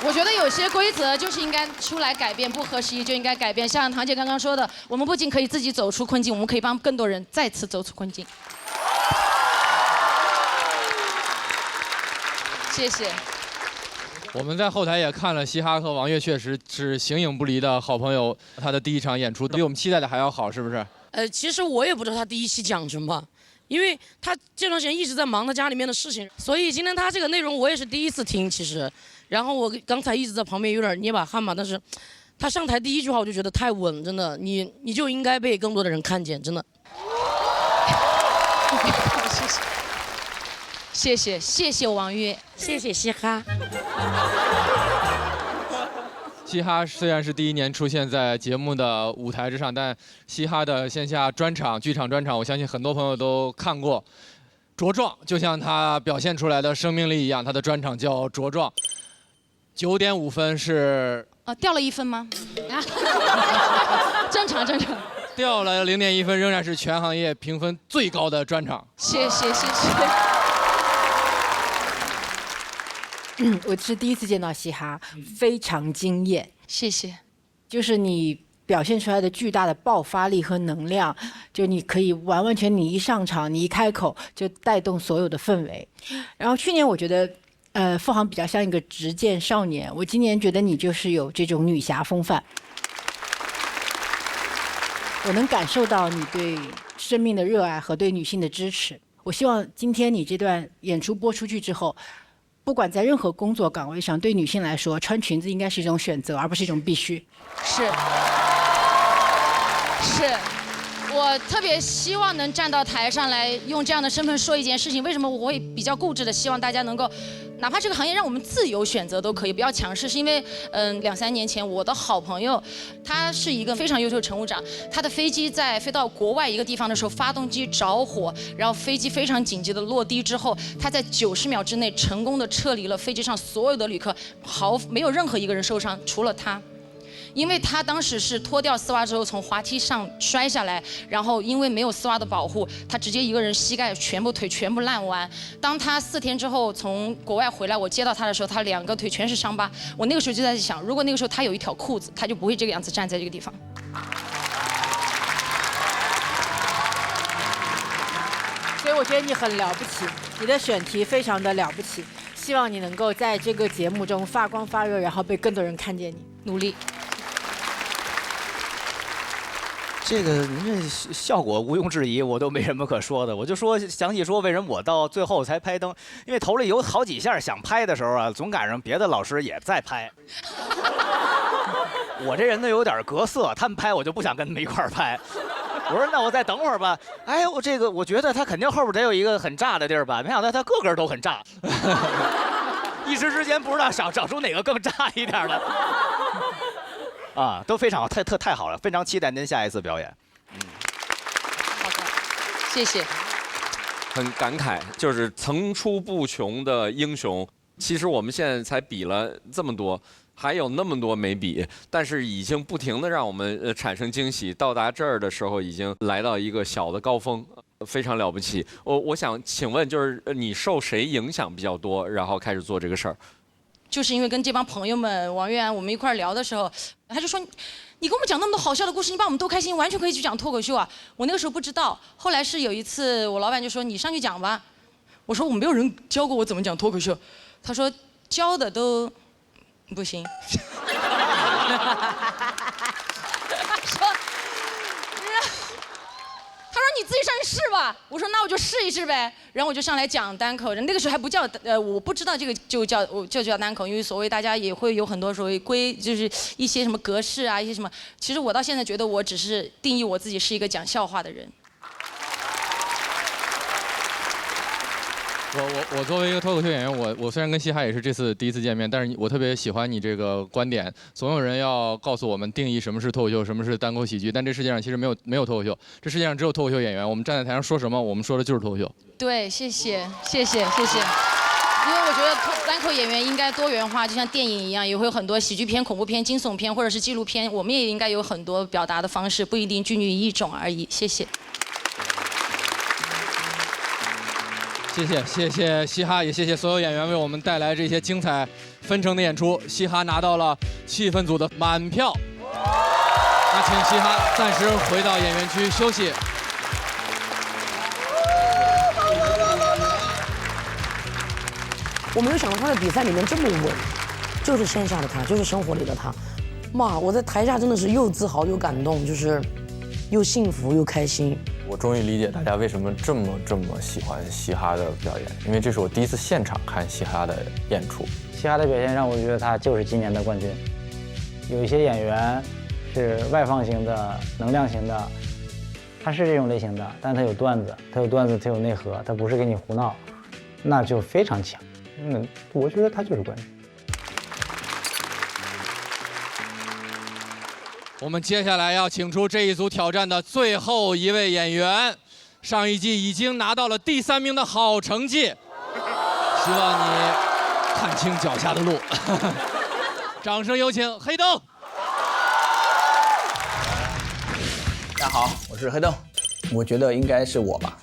我觉得有些规则就是应该出来改变，不合时宜就应该改变。像唐姐刚刚说的，我们不仅可以自己走出困境，我们可以帮更多人再次走出困境。谢谢。我们在后台也看了，嘻哈和王悦确实是形影不离的好朋友。他的第一场演出比我们期待的还要好，是不是？其实我也不知道他第一期讲什么，因为他这段时间一直在忙他家里面的事情，所以今天他这个内容我也是第一次听，其实。然后我刚才一直在旁边有点捏把汗吧，但是他上台第一句话我就觉得太稳，真的，你就应该被更多的人看见，真的。谢谢王悦，谢谢嘻哈。嘻哈虽然是第一年出现在节目的舞台之上，但嘻哈的线下专场、剧场专场，我相信很多朋友都看过。茁壮就像他表现出来的生命力一样，他的专场叫茁壮。9.5分是掉了1分吗？正常。掉了0.1分，仍然是全行业评分最高的专场。谢谢。我是第一次见到嘻哈，非常惊艳。谢谢。就是你表现出来的巨大的爆发力和能量，就你可以完全你一上场，你一开口就带动所有的氛围。然后去年我觉得，付航比较像一个执剑少年，我今年觉得你就是有这种女侠风范。我能感受到你对生命的热爱和对女性的支持。我希望今天你这段演出播出去之后，不管在任何工作岗位上，对女性来说，穿裙子应该是一种选择，而不是一种必须。是，我特别希望能站到台上来，用这样的身份说一件事情。为什么我会比较固执的希望大家能够，哪怕这个行业让我们自由选择都可以，不要强势？是因为2-3年前，我的好朋友，他是一个非常优秀的乘务长，他的飞机在飞到国外一个地方的时候，发动机着火，然后飞机非常紧急的落地之后，他在90秒之内成功的撤离了飞机上所有的旅客，没有任何一个人受伤，除了他。因为他当时是脱掉丝袜之后从滑梯上摔下来，然后因为没有丝袜的保护，他直接一个人膝盖腿全部烂完。当他4天之后从国外回来，我接到他的时候，他2个腿全是伤疤。我那个时候就在想，如果那个时候他有一条裤子，他就不会这个样子站在这个地方。所以我觉得你很了不起，你的选题非常的了不起，希望你能够在这个节目中发光发热，然后被更多人看见你，努力。这个您这效果毋庸置疑，我都没什么可说的。我就说详细说为什么我到最后才拍灯，因为头里有好几下想拍的时候啊，总赶上别的老师也在拍。我这人呢有点隔色，他们拍我就不想跟他们一块儿拍。我说那我再等会儿吧。哎，我觉得他肯定后边得有一个很炸的地儿吧，没想到他个个都很炸。一时之间不知道找出哪个更炸一点的。啊，都非常好，太好了，非常期待您下一次表演。好的，谢谢。很感慨，就是层出不穷的英雄。其实我们现在才比了这么多，还有那么多没比，但是已经不停的让我们产生惊喜。到达这儿的时候，已经来到一个小的高峰，非常了不起。我想请问，就是你受谁影响比较多，然后开始做这个事儿？就是因为跟这帮朋友们王悦安我们一块聊的时候，他就说你跟我们讲那么多好笑的故事，你把我们逗开心，完全可以去讲脱口秀啊。我那个时候不知道，后来是有一次我老板就说你上去讲吧，我说我没有人教过我怎么讲脱口秀，他说教的都不行。他说你自己上去试吧，我说那我就试一试呗，然后我就上来讲单口，那个时候还不叫我不知道这个就叫单口，因为所谓大家也会有很多所谓就是一些什么格式啊，一些什么，其实我到现在觉得我只是定义我自己是一个讲笑话的人。我作为一个脱口秀演员，我虽然跟嘻哈也是这次第一次见面，但是我特别喜欢你这个观点。总有人要告诉我们定义什么是脱口秀，什么是单口喜剧，但这世界上其实没有脱口秀，这世界上只有脱口秀演员。我们站在台上说什么，我们说的就是脱口秀。对，谢谢。因为我觉得单口演员应该多元化，就像电影一样，也会有很多喜剧片、恐怖片、惊悚片或者是纪录片，我们也应该有很多表达的方式，不一定拘泥于一种而已。谢谢。谢谢嘻哈，也谢谢所有演员为我们带来这些精彩纷呈的演出。嘻哈拿到了气氛组的满票，那请嘻哈暂时回到演员区休息。我没有想到他在比赛里面这么稳，就是线下的他，就是生活里的他。妈，我在台下真的是又自豪又感动，就是又幸福又开心。我终于理解大家为什么这么喜欢嘻哈的表演，因为这是我第一次现场看嘻哈的演出。嘻哈的表现让我觉得他就是今年的冠军。有一些演员是外放型的、能量型的，他是这种类型的，但他有段子，他有内核，他不是给你胡闹，那就非常强。我觉得他就是冠军。我们接下来要请出这一组挑战的最后一位演员，上一季已经拿到了第3名的好成绩，希望你看清脚下的路。掌声有请黑灯。大家好，我是黑灯，我觉得应该是我吧。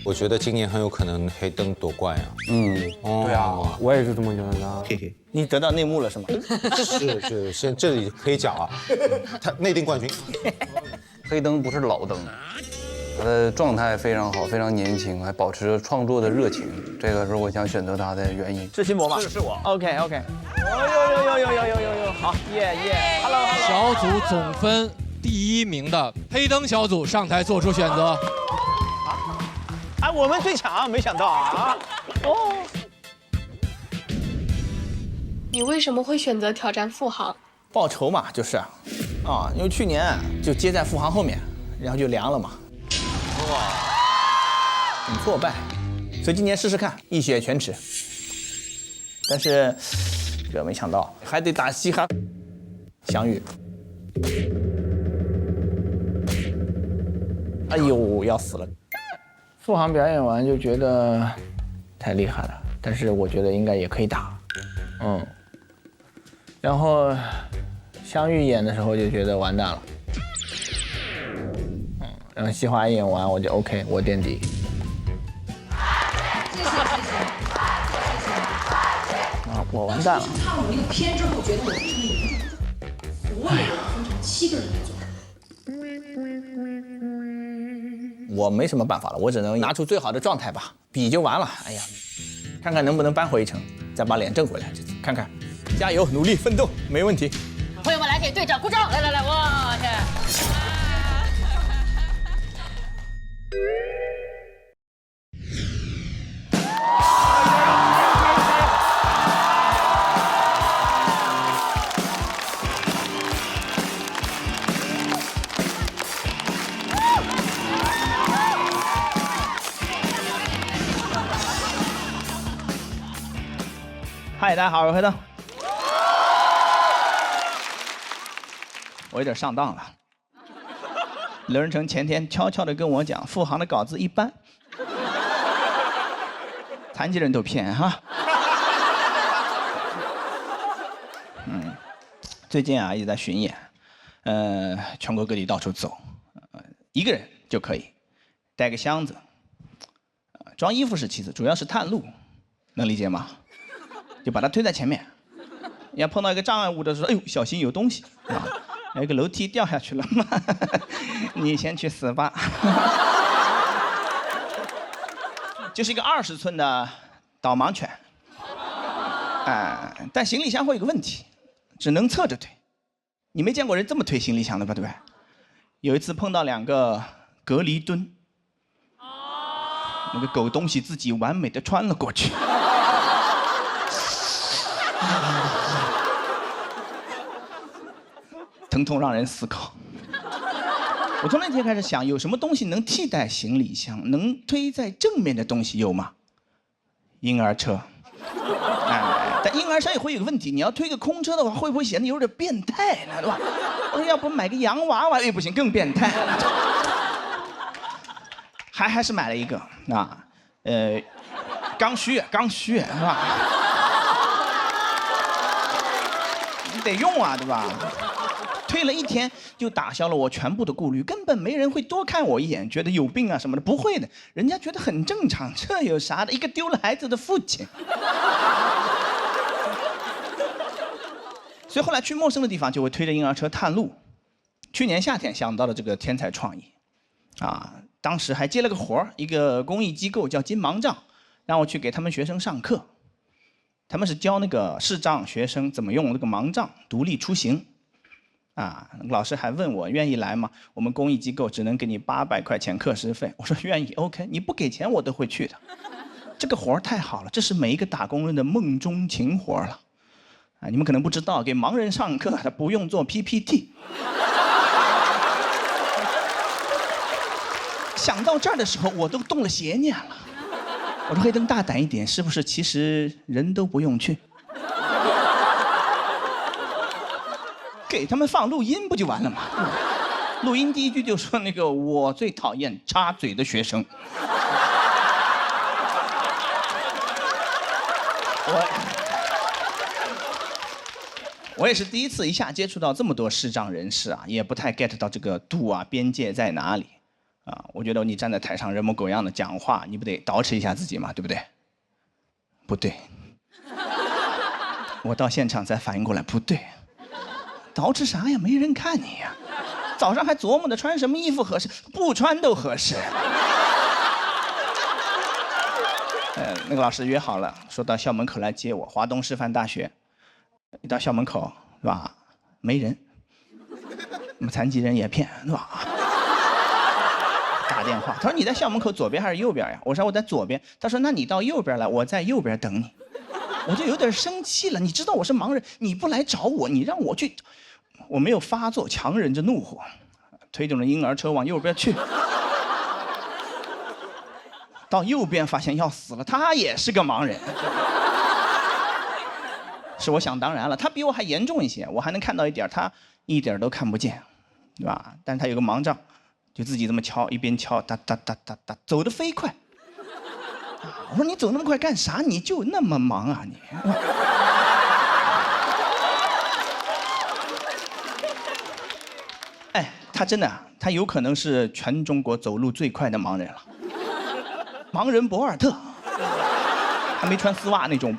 我觉得今年很有可能黑灯夺冠呀。对啊，我也是这么觉得的。嘿嘿，你得到内幕了是吗？是，现这里可以讲啊，他内定冠军。黑灯不是老灯，他的状态非常好，非常年轻，还保持着创作的热情，这个是我想选择他的原因。是新博吗？是我。OK。有，好，耶 ，Hello。小组总分第1名的黑灯小组上台做出选择。哎，我们最强，没想到啊！哦，你为什么会选择挑战富航？报仇嘛，就是，因为去年就接在富航后面，然后就凉了嘛。哇，很挫败，所以今年试试看，一雪全耻。但是这没想到还得打嘻哈，翔宇。哎呦，要死了！富航表演完就觉得太厉害了，但是我觉得应该也可以打，然后相遇演的时候就觉得完蛋了，然后西华演完我就 OK， 我垫底。我完蛋了。看我那个片之后，觉得我非常严重，所有人分成7个人来做。我没什么办法了，我只能拿出最好的状态吧，比就完了。哎呀，看看能不能扳回一城，再把脸挣回来。看看，加油，努力奋斗，没问题。朋友们，来给队长鼓掌！来，我天！嗨，大家好，我是黑灯。我有点上当了。刘仁成前天悄悄地跟我讲，富航的稿子一般，残疾人都骗哈。最近啊一直在巡演，全国各地到处走，一个人就可以，带个箱子，装衣服是其次，主要是探路，能理解吗？就把它推在前面，要碰到一个障碍物的时候，哎呦，小心有东西啊！有一个楼梯掉下去了，你先去死吧。就是一个20寸的导盲犬，但行李箱会有个问题，只能侧着推。你没见过人这么推行李箱的吧？对不对？有一次碰到2个隔离墩，那个狗东西自己完美的穿了过去。疼痛让人思考。我从那天开始想，有什么东西能替代行李箱，能推在正面的东西有吗？婴儿车。但婴儿车也会有个问题，你要推个空车的话，会不会显得有点变态呢？对吧？要不买个洋娃娃也不行，更变态。还是买了一个刚需是吧？你得用啊，对吧？推了1天就打消了我全部的顾虑，根本没人会多看我一眼，觉得有病啊什么的，不会的，人家觉得很正常，这有啥的？一个丢了孩子的父亲。所以后来去陌生的地方就会推着婴儿车探路。去年夏天想到了这个天才创意，当时还接了个活儿，一个公益机构叫金盲杖，让我去给他们学生上课。他们是教那个视障学生怎么用那个盲杖独立出行。啊，老师还问我愿意来吗？我们公益机构只能给你800块钱课时费。我说愿意 ，OK， 你不给钱我都会去的。这个活儿太好了，这是每一个打工人的梦中情活了。啊，你们可能不知道，给盲人上课他不用做 PPT。想到这儿的时候，我都动了邪念了。我说黑灯大胆一点，是不是其实人都不用去？给他们放录音不就完了吗？录音第一句就说那个我最讨厌插嘴的学生。我也是第一次一下接触到这么多视障人士啊，也不太 get 到这个度啊边界在哪里啊。我觉得你站在台上人模狗样的讲话，你不得捯饬一下自己嘛，对不对？不对。我到现场才反应过来，不对。捯饬啥呀？没人看你呀！早上还琢磨着穿什么衣服合适，不穿都合适。那个老师约好了，说到校门口来接我。华东师范大学，一到校门口是吧？没人，我们残疾人也骗是吧？打电话，他说你在校门口左边还是右边呀？我说我在左边。他说那你到右边来，我在右边等你。我就有点生气了，你知道我是盲人，你不来找我，你让我去。我没有发作，强忍着怒火，推动着婴儿车往右边去。到右边发现要死了，他也是个盲人。是我想当然了，他比我还严重一些，我还能看到一点，他一点都看不见，对吧？但是他有个盲杖，就自己这么敲，一边敲，哒哒哒哒哒，走得飞快。我说你走那么快干啥？你就那么忙啊你？哎，他真的，他有可能是全中国走路最快的盲人了。盲人博尔特，还没穿丝袜那种。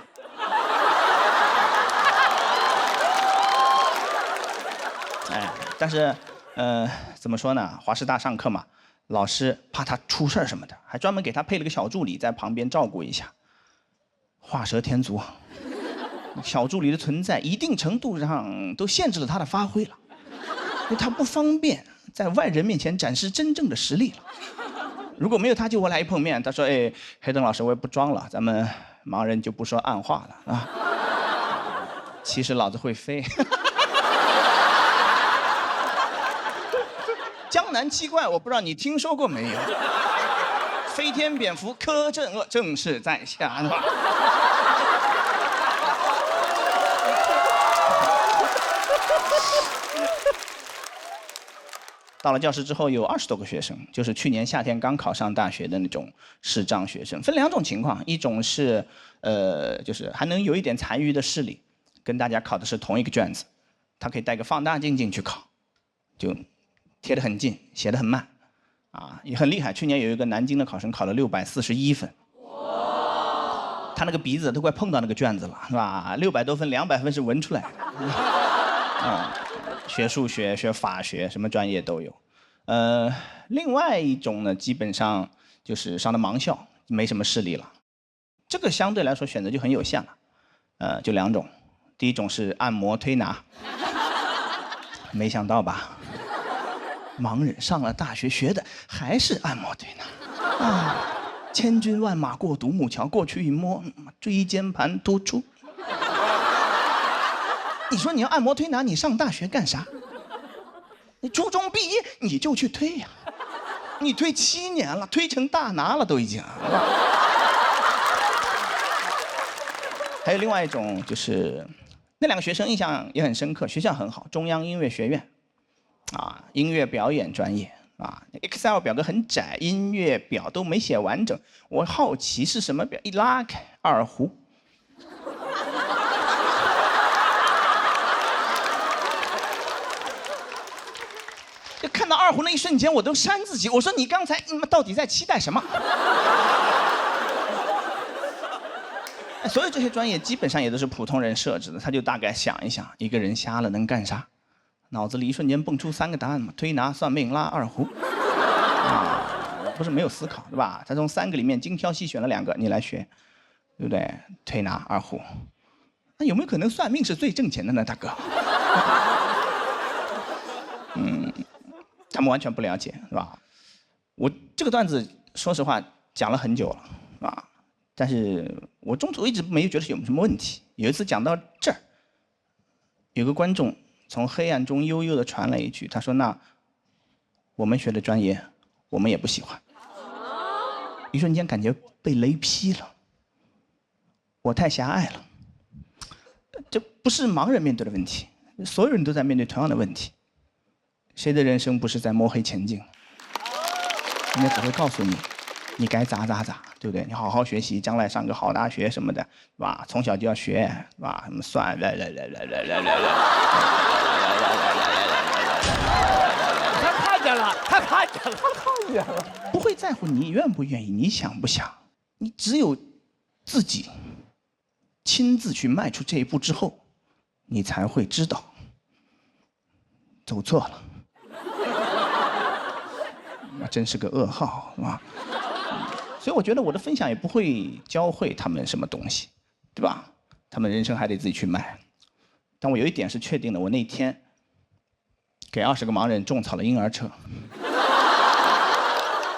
哎，但是，怎么说呢？华师大上课嘛，老师怕他出事什么的，还专门给他配了个小助理在旁边照顾一下。画蛇添足，小助理的存在一定程度上都限制了他的发挥了，因为他不方便在外人面前展示真正的实力了。如果没有他，就我俩一碰面，他说：“哎，黑灯老师，我也不装了，咱们盲人就不说暗话了啊。其实老子会飞。”江南七怪，我不知道你听说过没有？飞天蝙蝠柯镇恶，正是在下，是吧？到了教室之后，有20多个学生，就是去年夏天刚考上大学的那种视障学生，分2种情况，一种是就是还能有一点残余的视力，跟大家考的是同一个卷子，他可以带个放大镜进去考，就贴得很近，写得很慢，啊，也很厉害。去年有一个南京的考生考了641分，他那个鼻子都快碰到那个卷子了，是吧？600多分，200分是闻出来的。啊，学数学、学法学，什么专业都有。另外一种呢，基本上就是上的盲校，没什么视力了。这个相对来说选择就很有限了。就2种，第一种是按摩推拿，没想到吧？盲人上了大学学的还是按摩推拿啊！千军万马过独木桥，过去一摸，椎间盘突出。你说你要按摩推拿，你上大学干啥？你初中毕业你就去推呀，你推7年了，推成大拿了都已经。还有另外一种就是那2个学生印象也很深刻，学校很好，中央音乐学院，啊，音乐表演专业啊 ，Excel 表格很窄，音乐表都没写完整。我好奇是什么表，一拉开二胡。就看到二胡那一瞬间，我都扇自己。我说你刚才到底在期待什么？所有这些专业基本上也都是普通人设置的，他就大概想一想，一个人瞎了能干啥？脑子里一瞬间蹦出3个答案嘛：推拿、算命、拉二胡。啊，不是没有思考，对吧？他从3个里面精挑细选了2个，你来学，对不对？推拿、二胡。那有没有可能算命是最挣钱的呢，大哥？他们完全不了解，是吧？我这个段子，说实话讲了很久了，是吧？但是我中途一直没有觉得有什么问题。有一次讲到这儿，有个观众从黑暗中悠悠地传来一句，他说：“那我们学的专业，我们也不喜欢。”一瞬间感觉被雷劈了，我太狭隘了。这不是盲人面对的问题，所有人都在面对同样的问题。谁的人生不是在摸黑前进？人家只会告诉你，你该咋，对不对？你好好学习，将来上个好大学什么的，是吧？从小就要学，是吧？什么算，他看见了，他看见了，不会在乎你愿不愿意，你想不想？你只有自己亲自去迈出这一步之后，你才会知道走错了。那真是个噩耗，是吧？所以我觉得我的分享也不会教会他们什么东西，对吧？他们人生还得自己去迈。但我有一点是确定的，我那天给20个盲人种草了婴儿车。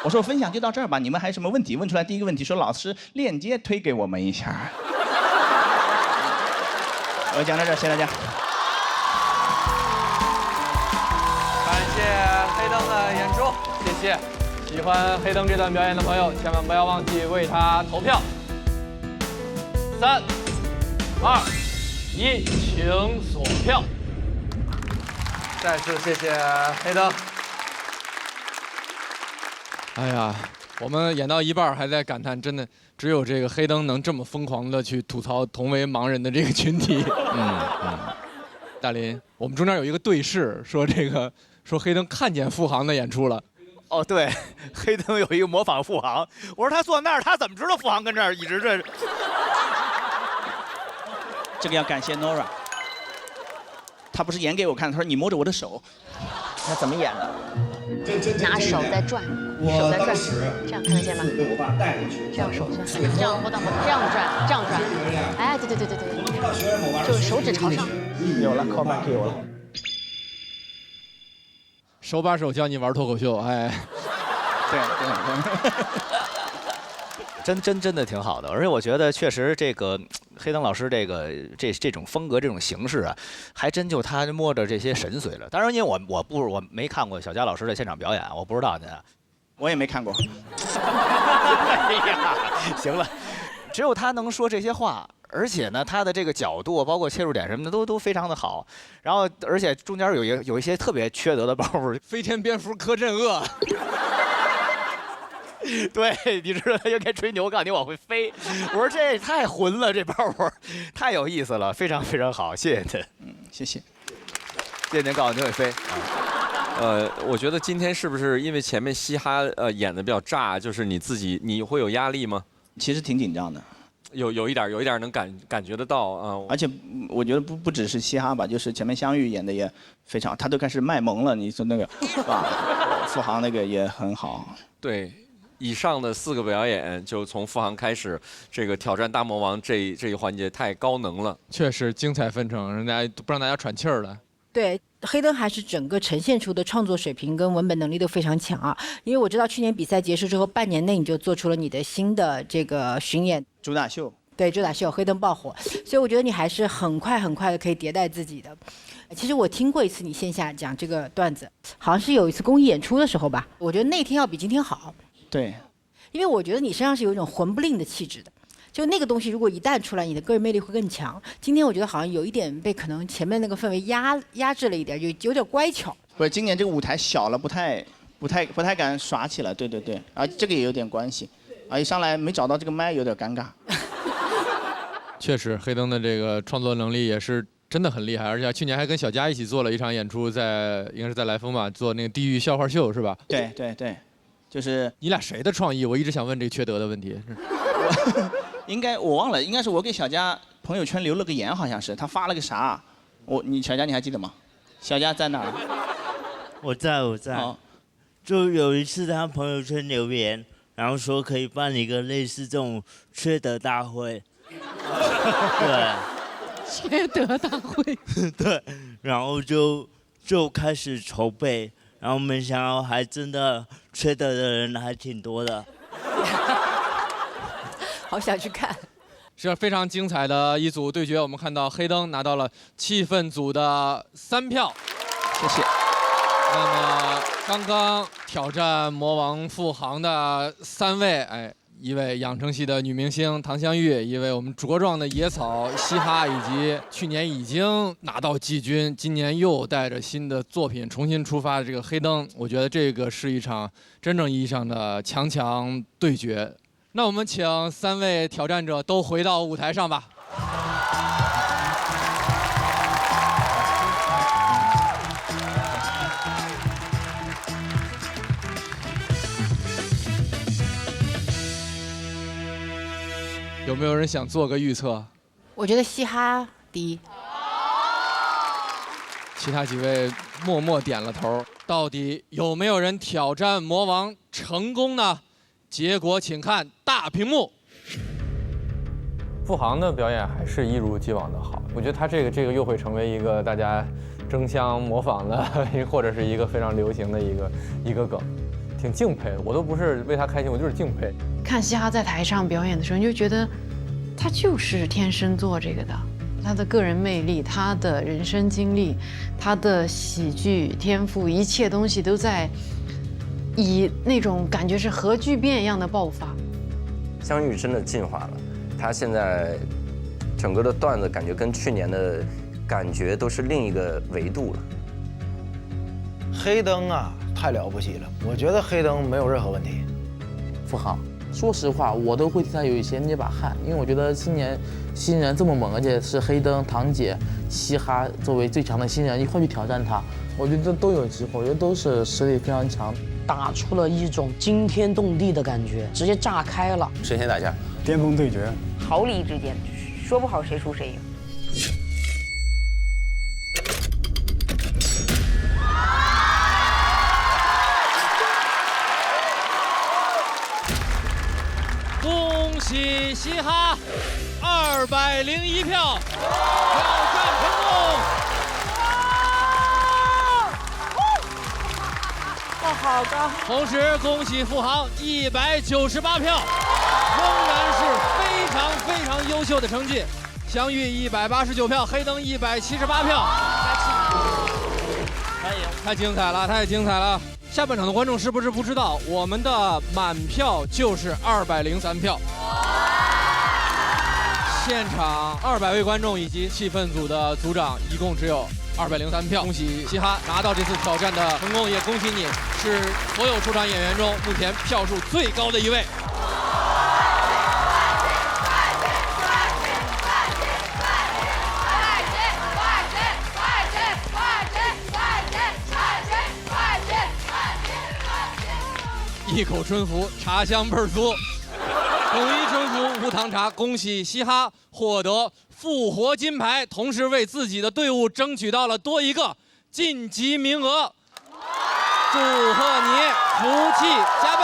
我说分享就到这儿吧，你们还有什么问题？问出来第一个问题说老师链接推给我们一下。我讲到这儿，谢谢大家。感谢黑灯的演出，谢谢。喜欢黑灯这段表演的朋友，千万不要忘记为他投票。3、2、1，请锁票。再次谢谢黑灯。哎呀，我们演到一半还在感叹，真的只有这个黑灯能这么疯狂的去吐槽同为盲人的这个群体。大林，我们中间有一个对视，说黑灯看见付航的演出了。哦，对，黑灯有一个模仿付航，我说他坐那儿，他怎么知道付航跟这儿一直这？这个要感谢 Nora， 他不是演给我看，他说你摸着我的手，他怎么演的？拿手在转，手在转，这样看得见吗？被我爸带过去，这样手这样摸到，这样转，这样转，哎，对，就是手指朝上。有了 ，callback 有了。手把手教你玩脱口秀，哎，对，真的挺好的，而且我觉得确实这个黑灯老师这种风格这种形式啊，还真就他摸着这些神髓了。当然，因为我没看过小佳老师的现场表演，我不知道呢，我也没看过。哎呀，行了，只有他能说这些话。而且呢，他的这个角度，包括切入点什么的，都非常的好。然后，而且中间有一些特别缺德的包袱，飞天蝙蝠柯震恶。对，你知道他就该吹牛，告诉你往回飞。我说这太混了，这包袱太有意思了，非常非常好，谢谢您。谢谢。谢谢您告诉你会飞。我觉得今天是不是因为前面嘻哈演的比较炸，就是你会有压力吗？其实挺紧张的。有一点能感觉得到啊，而且我觉得不只是嘻哈吧，就是前面相遇演的也非常，他都开始卖萌了。你说那个是吧？付航那个也很好。对，以上的4个表演就从付航开始，这个挑战大魔王这一环节太高能了，确实精彩纷呈，不让大家喘气儿了。对，黑灯还是整个呈现出的创作水平跟文本能力都非常强啊。因为我知道去年比赛结束之后，半年内你就做出了你的新的这个巡演主打秀。对，主打秀黑灯爆火，所以我觉得你还是很快的可以迭代自己的。其实我听过一次你线下讲这个段子，好像是有一次公益演出的时候吧，我觉得那天要比今天好。对，因为我觉得你身上是有一种混不吝的气质的。就那个东西，如果一旦出来，你的个人魅力会更强。今天我觉得好像有一点被可能前面那个氛围压制了一点，有点乖巧。不是，今年这个舞台小了，不太敢耍起来。对，啊，这个也有点关系。啊，一上来没找到这个麦，有点尴尬。确实，黑灯的这个创作能力也是真的很厉害，而且去年还跟小佳一起做了一场演出，应该是在来风吧，做那个地狱笑话秀是吧？对，就是你俩谁的创意？我一直想问这个缺德的问题。我忘了，应该是我给小佳朋友圈留了个言，好像是他发了个啥？小佳你还记得吗？小佳在哪儿？我在。哦，就有一次他朋友圈留言，然后说可以办一个类似这种缺德大会。对，缺德大会。对，然后就开始筹备，然后没想到还真的缺德的人还挺多的。好想去看。是非常精彩的一组对决，我们看到黑灯拿到了气氛组的3票，谢谢。那么刚刚挑战魔王付航的3位，一位养成系的女明星唐香玉，一位我们茁壮的野草嘻哈，以及去年已经拿到季军，今年又带着新的作品重新出发的这个黑灯，我觉得这个是一场真正意义上的强对决。那我们请3位挑战者都回到舞台上吧。有没有人想做个预测？我觉得嘻哈第一。其他几位默默点了头。到底有没有人挑战魔王成功呢？结果请看大屏幕。付航的表演还是一如既往的好，我觉得他这个又会成为一个大家争相模仿的，或者是一个非常流行的一个梗，挺敬佩的。我都不是为他开心，我就是敬佩。看嘻哈在台上表演的时候，你就觉得他就是天生做这个的。他的个人魅力，他的人生经历，他的喜剧天赋，一切东西都在以那种感觉是核聚变一样的爆发。香玉真的进化了，他现在整个的段子感觉跟去年的感觉都是另一个维度了。黑灯啊，太了不起了！我觉得黑灯没有任何问题。付航，说实话，我都会替他有一些捏把汗，因为我觉得今年新人这么猛，而且是黑灯、堂姐、嘻哈作为最强的新人一块去挑战他，我觉得都有机会，我觉得都是实力非常强，打出了一种惊天动地的感觉，直接炸开了。谁先打架？巅峰对决，毫厘之间，说不好谁输谁赢。恭喜嘻哈201票，挑战成功。哇，好高！同时恭喜付航198票，仍然是非常优秀的成绩。香玉189票，黑灯178票。太精彩了，太精彩了！下半场的观众是不是不知道，我们的满票就是203票。现场200位观众以及气氛组的组长一共只有203票。恭喜嘻哈拿到这次挑战的成功，也恭喜你是所有出场演员中目前票数最高的一位。一口春福，茶香倍儿足。统一春福无糖茶，恭喜嘻哈获得复活金牌，同时为自己的队伍争取到了多一个晋级名额。祝贺你，福气加倍！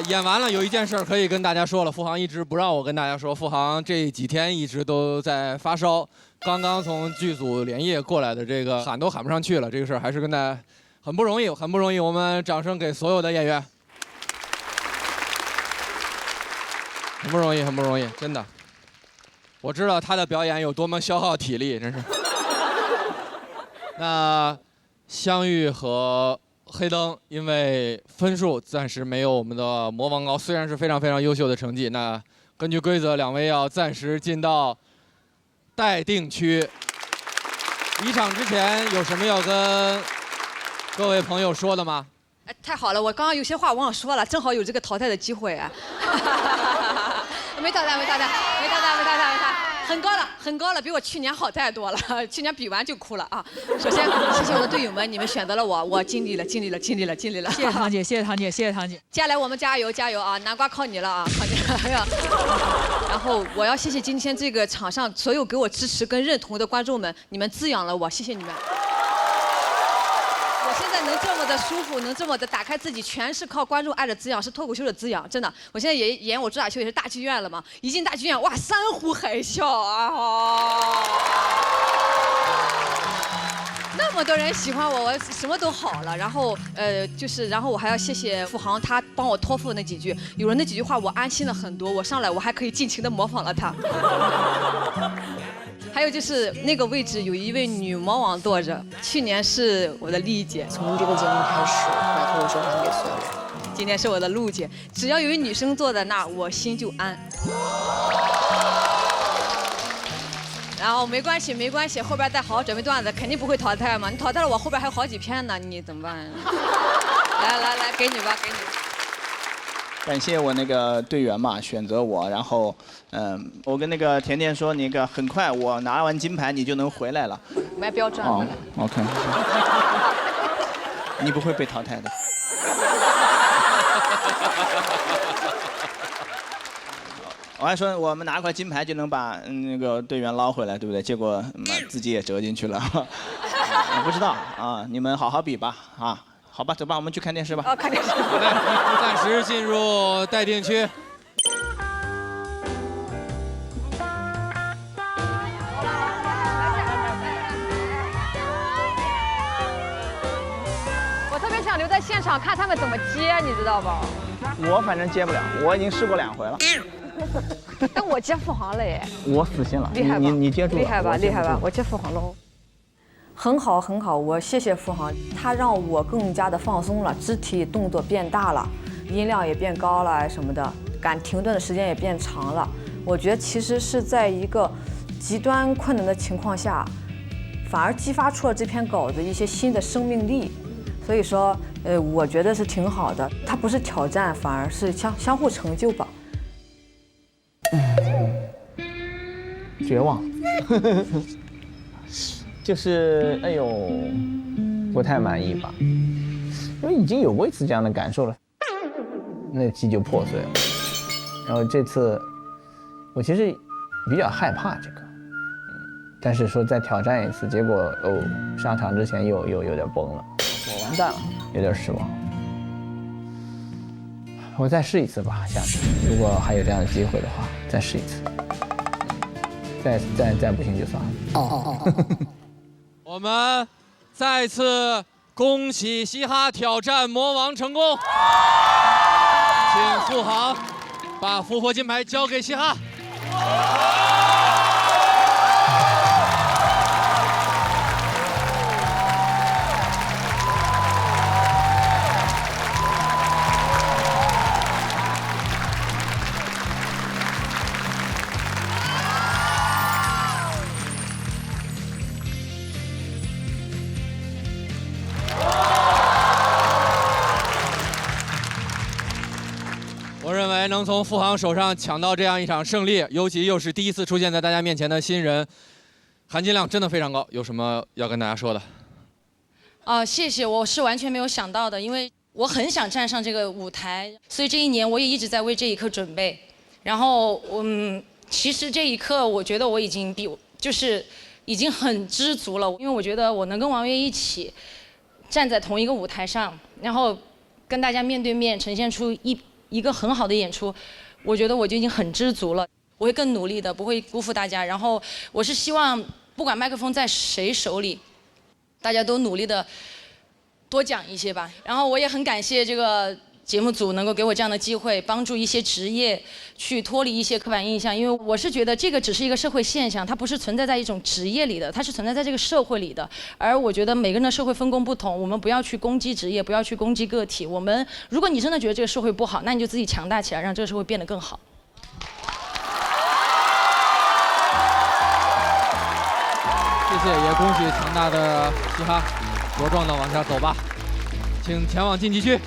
演完了，有一件事可以跟大家说了。付航一直不让我跟大家说，付航这几天一直都在发烧，刚刚从剧组连夜过来的，这个喊都喊不上去了。这个事儿还是跟大家很不容易，很不容易。我们掌声给所有的演员，很不容易，很不容易，真的。我知道他的表演有多么消耗体力，真是。那香玉和黑灯因为分数暂时没有我们的魔王高，虽然是非常优秀的成绩。那根据规则，两位要暂时进到待定区。离场之前有什么要跟各位朋友说的吗？哎，太好了，我刚刚有些话忘了说了，正好有这个淘汰的机会啊。没淘汰，很高了，比我去年好太多了。去年比完就哭了啊。首先，谢谢我的队友们，你们选择了我，我尽力了。谢谢堂姐，谢谢堂姐。接下来我们加油啊！南瓜靠你了啊，靠你了。然后我要谢谢今天这个场上所有给我支持跟认同的观众们，你们滋养了我，谢谢你们。我现在能这么的舒服，能这么的打开自己，全是靠观众爱的滋养，是脱口秀的滋养，真的。我现在也演我主打秀也是大剧院了嘛，一进大剧院，哇，山呼海啸啊！那么多人喜欢我，我什么都好了。然后然后我还要谢谢付航，他帮我托付那几句，有了那几句话，我安心了很多。我上来我还可以尽情的模仿了他。还有就是那个位置有一位女魔王坐着，去年是我的丽姐，从这个节目开始把脱口秀还给所有人。今年是我的陆姐，只要有一女生坐在那儿，我心就安。然后没关系，没关系，后边再好好准备段子，肯定不会淘汰嘛。你淘汰了我，后边还有好几篇呢，你怎么办？来，给你吧，给你。感谢我那个队员嘛，选择我，然后，我跟那个甜甜说，那个很快我拿完金牌你就能回来了。我们要标准。哦 ，OK。你不会被淘汰的。我还说我们拿块金牌就能把那个队员捞回来，对不对？结果自己也折进去了。我不知道啊，你们好好比吧啊。好吧，走吧，我们去看电视吧。哦，看电视。好的，暂时进入待定区。我特别想留在现场看他们怎么接，你知道吧？我反正接不了，我已经试过2回了。但我接付航了耶。我死心了。厉害吧？你接住了。厉害吧？厉害吧？我接付航喽。很好，很好，我谢谢付航，他让我更加的放松了，肢体动作变大了，音量也变高了什么的，敢停顿的时间也变长了。我觉得其实是在一个极端困难的情况下，反而激发出了这篇稿子一些新的生命力。所以说，我觉得是挺好的，它不是挑战，反而是相互成就吧。绝望。就是哎呦，不太满意吧，因为已经有过一次这样的感受了，那期就破碎了。然后这次，我其实比较害怕这个，但是说再挑战一次，结果上场之前又有点崩了，我完蛋了，有点失望。我再试一次吧，下次如果还有这样的机会的话，再试一次。再不行就算了。我们再次恭喜嘻哈挑战魔王成功，请付航把复活金牌交给嘻哈。我认为能从付航手上抢到这样一场胜利，尤其又是第一次出现在大家面前的新人，含金量真的非常高。有什么要跟大家说的？谢谢，我是完全没有想到的，因为我很想站上这个舞台，所以这一年我也一直在为这一刻准备。然后，其实这一刻我觉得我已经已经很知足了，因为我觉得我能跟王悦一起站在同一个舞台上，然后跟大家面对面呈现出一个很好的演出，我觉得我就已经很知足了。我会更努力的，不会辜负大家。然后我是希望，不管麦克风在谁手里，大家都努力的多讲一些吧。然后我也很感谢这个节目组能够给我这样的机会，帮助一些职业去脱离一些刻板印象。因为我是觉得这个只是一个社会现象，它不是存在在一种职业里的，它是存在在这个社会里的。而我觉得每个人的社会分工不同，我们不要去攻击职业，不要去攻击个体。如果你真的觉得这个社会不好，那你就自己强大起来，让这个社会变得更好。谢谢，也恭喜强大的嘻哈茁壮的往下走吧，请前往晋级区。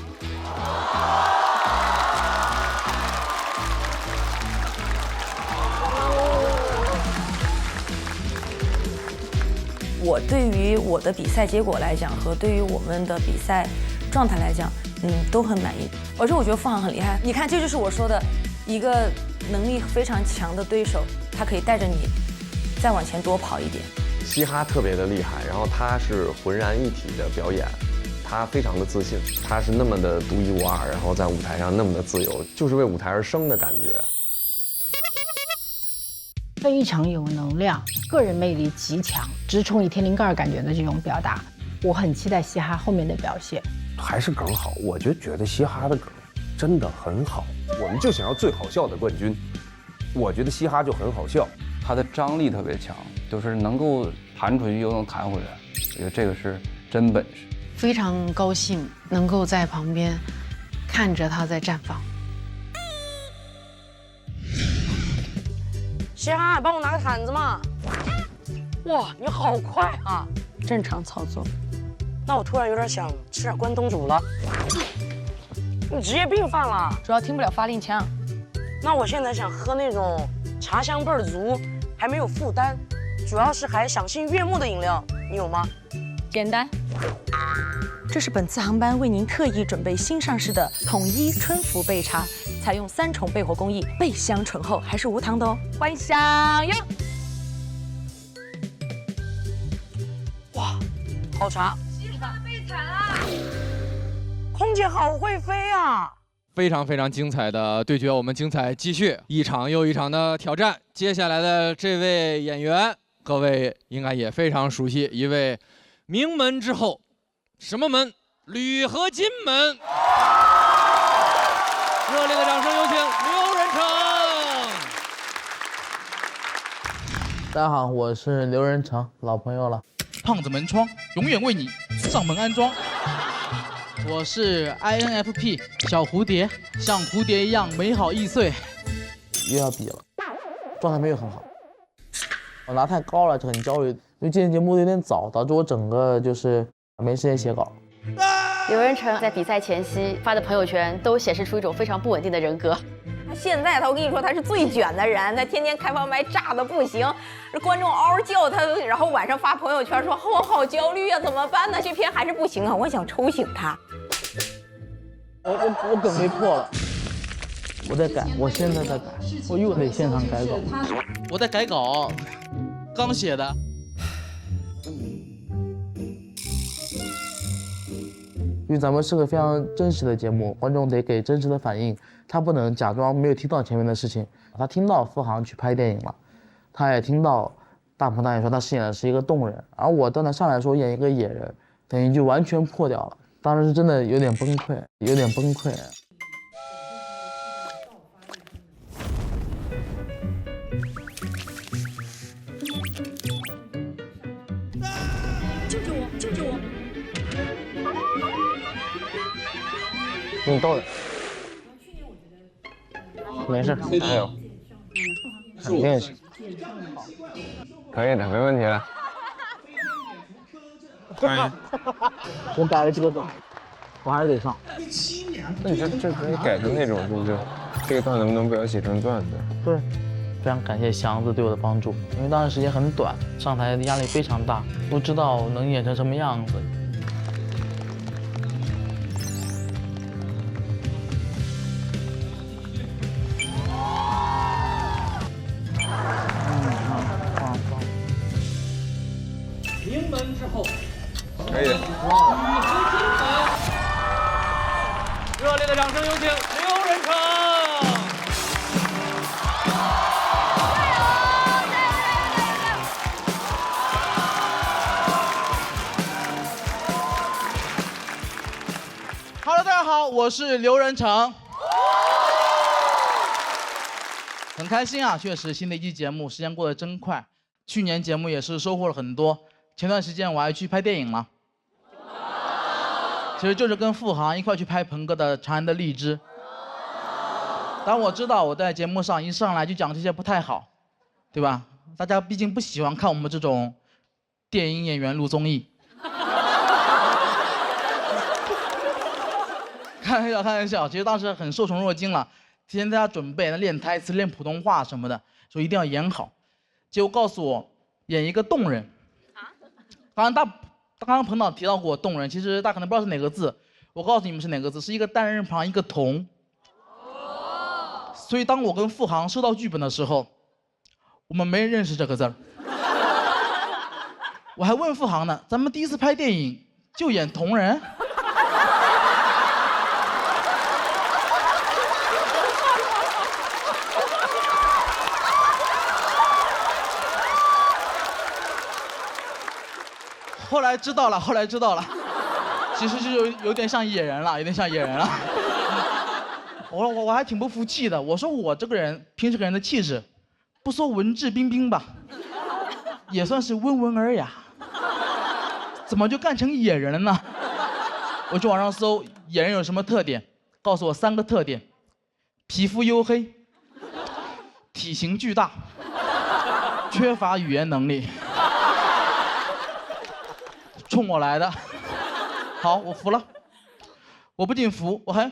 我对于我的比赛结果来讲，和对于我们的比赛状态来讲，都很满意。而且我觉得付航很厉害，你看，这就是我说的，一个能力非常强的对手，他可以带着你再往前多跑一点。嘻哈特别的厉害，然后他是浑然一体的表演，他非常的自信，他是那么的独一无二，然后在舞台上那么的自由，就是为舞台而生的感觉。非常有能量，个人魅力极强，直冲你天灵盖感觉的这种表达，我很期待嘻哈后面的表现。还是梗好，我就觉得嘻哈的梗真的很好，我们就想要最好笑的冠军。我觉得嘻哈就很好笑，它的张力特别强，就是能够弹出去又能弹回来，我觉得这个是真本事。非常高兴能够在旁边看着他在绽放。嘻哈，帮我拿个毯子嘛！哇，你好快啊！正常操作。那我突然有点想吃点关东煮了。你职业病犯了，主要听不了发令枪。那我现在想喝那种茶香倍儿足，还没有负担，主要是还赏心悦目的饮料，你有吗？简单。这是本次航班为您特意准备新上市的统一春福焙茶，采用3重焙火工艺，倍香醇厚，还是无糖的哦。欢迎享用。哇，好茶！西方被惨了。空姐好会飞啊！非常非常精彩的对决，我们精彩继续，一场又一场的挑战。接下来的这位演员，各位应该也非常熟悉，一位名门之后，什么门？铝合金门。热烈的掌声有请刘仁成。大家好，我是刘仁成，老朋友了。胖子门窗永远为你上门安装。我是 INFP 小蝴蝶，像蝴蝶一样美好易碎。又要比了，状态没有很好，我拿太高了，就很焦虑。因为今天节目有点早，导致我整个就是没时间写稿。刘仁成在比赛前夕发的朋友圈都显示出一种非常不稳定的人格。他现在我跟你说他是最卷的人，他天天开放麦炸的不行，观众嗷叫他，然后晚上发朋友圈说我好焦虑啊，怎么办呢？这篇还是不行啊，我想抽醒他。我梗被破了，我在改，我现在在改，我又得现场改稿。我在改稿，刚写的。因为咱们是个非常真实的节目，观众得给真实的反应，他不能假装没有听到前面的事情。他听到付航去拍电影了，他也听到大鹏导演说他饰演的是一个动人，而我当时上来说演一个野人，等于就完全破掉了。当时是真的有点崩溃，有点崩溃。救救我！救救我！给你倒点。没事，加油，肯定是可以的，没问题了。我改了几个梗，我还是得上。那你这可以改成那种，就是这个段能不能不要写成段子？对，非常感谢祥子对我的帮助，因为当时时间很短，上台的压力非常大，不知道能演成什么样子。名门之后，可以的。热烈的掌声有请刘仁成。Hello， 大家好，我是刘仁成。很开心啊，确实新的一期节目，时间过得真快。去年节目也是收获了很多，前段时间我还去拍电影了，其实就是跟付航一块去拍鹏哥的《长安的荔枝》。但我知道我在节目上一上来就讲这些不太好，对吧？大家毕竟不喜欢看我们这种电影演员录综艺。开玩笑，开玩笑。其实当时很受宠若惊了，提前在家准备，练台词、练普通话什么的，说一定要演好。结果告诉我演一个动人。刚刚彭导提到过动人，其实大家可能不知道是哪个字，我告诉你们是哪个字，是一个单人旁一个同。所以当我跟付航收到剧本的时候，我们没人认识这个字儿。我还问付航呢，咱们第一次拍电影就演同人？后来知道了，其实就有点像野人了，我还挺不服气的，我说我这个人平时给人的气质，不说文质彬彬吧，也算是温文尔雅，怎么就干成野人了呢？我去网上搜野人有什么特点，告诉我3个特点：皮肤黝黑，体型巨大，缺乏语言能力。冲我来的，好，我服了。我不仅服，我还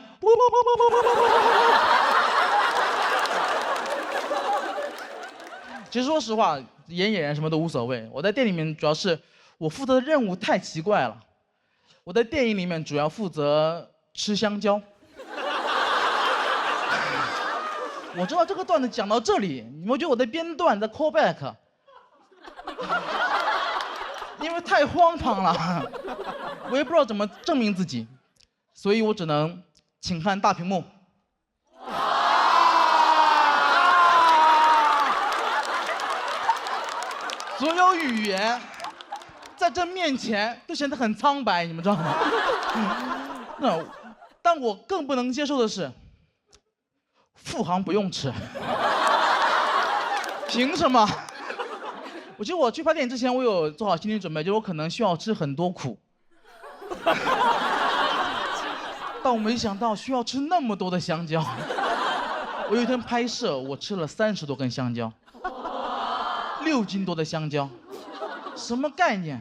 其实说实话，演野人什么都无所谓。我在店里面主要是我负责的任务太奇怪了。我在电影里面主要负责吃香蕉。我知道这个段子讲到这里，你们觉得我在编段，在 call back， 因为太荒唐了，我也不知道怎么证明自己，所以我只能请看大屏幕。所有语言在这面前都显得很苍白，你们知道吗？但我更不能接受的是，副行不用吃，凭什么？我记得我去拍电影之前，我有做好心理准备，就是我可能需要吃很多苦，但我没想到需要吃那么多的香蕉。我有一天拍摄，我吃了30多根香蕉，6斤多的香蕉，什么概念？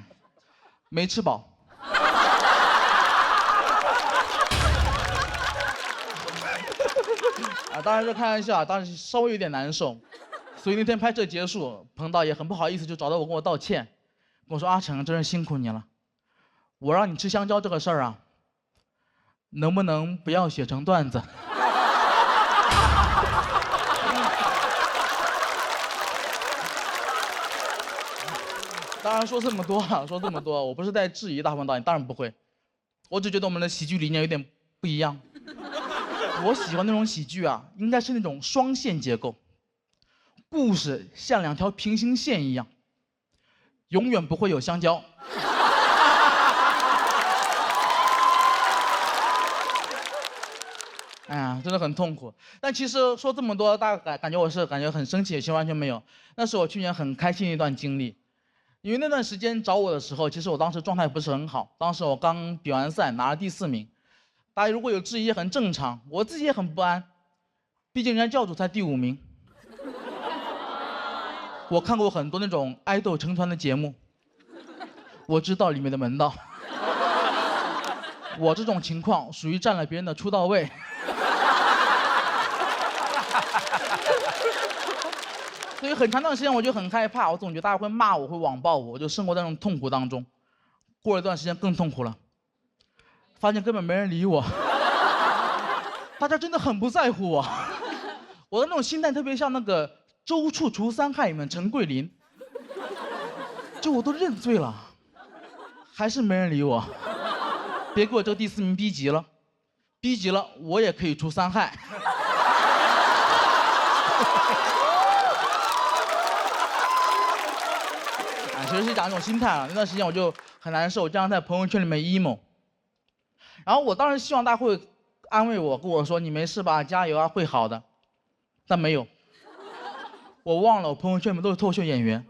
没吃饱。啊，当然是开玩笑，当时稍微有点难受。所以那天拍摄结束，彭导也很不好意思，就找到我跟我道歉，跟我说：“阿成，真是辛苦你了。我让你吃香蕉这个事儿啊，能不能不要写成段子？”当然说这么多，我不是在质疑大鹏导演，当然不会，我只觉得我们的喜剧理念有点不一样。我喜欢那种喜剧啊，应该是那种双线结构。故事像2条平行线一样，永远不会有香蕉。哎呀，真的很痛苦。但其实说这么多，大家感觉我是很生气，其实完全没有。那是我去年很开心的一段经历，因为那段时间找我的时候，其实我当时状态不是很好。当时我刚比完赛，拿了第4名。大家如果有质疑也很正常，我自己也很不安，毕竟人家教主才第5名。我看过很多那种爱豆成团的节目，我知道里面的门道。我这种情况属于占了别人的出道位。所以很长段时间我就很害怕，我总觉得大家会骂我，会网暴我，我就生活在那种痛苦当中。过了一段时间更痛苦了，发现根本没人理我，大家真的很不在乎我。我的那种心态特别像那个《周处除三害》里面陈桂林，就我都认罪了，还是没人理我。别给我这个第4名逼急了，逼急了我也可以除3害。其实是讲一种心态啊。那段时间我就很难受，经常在朋友圈里面 emo。然后我当时希望大家会安慰我，跟我说你没事吧，加油啊，会好的。但没有，我忘了我朋友圈里面都是脱口秀演员。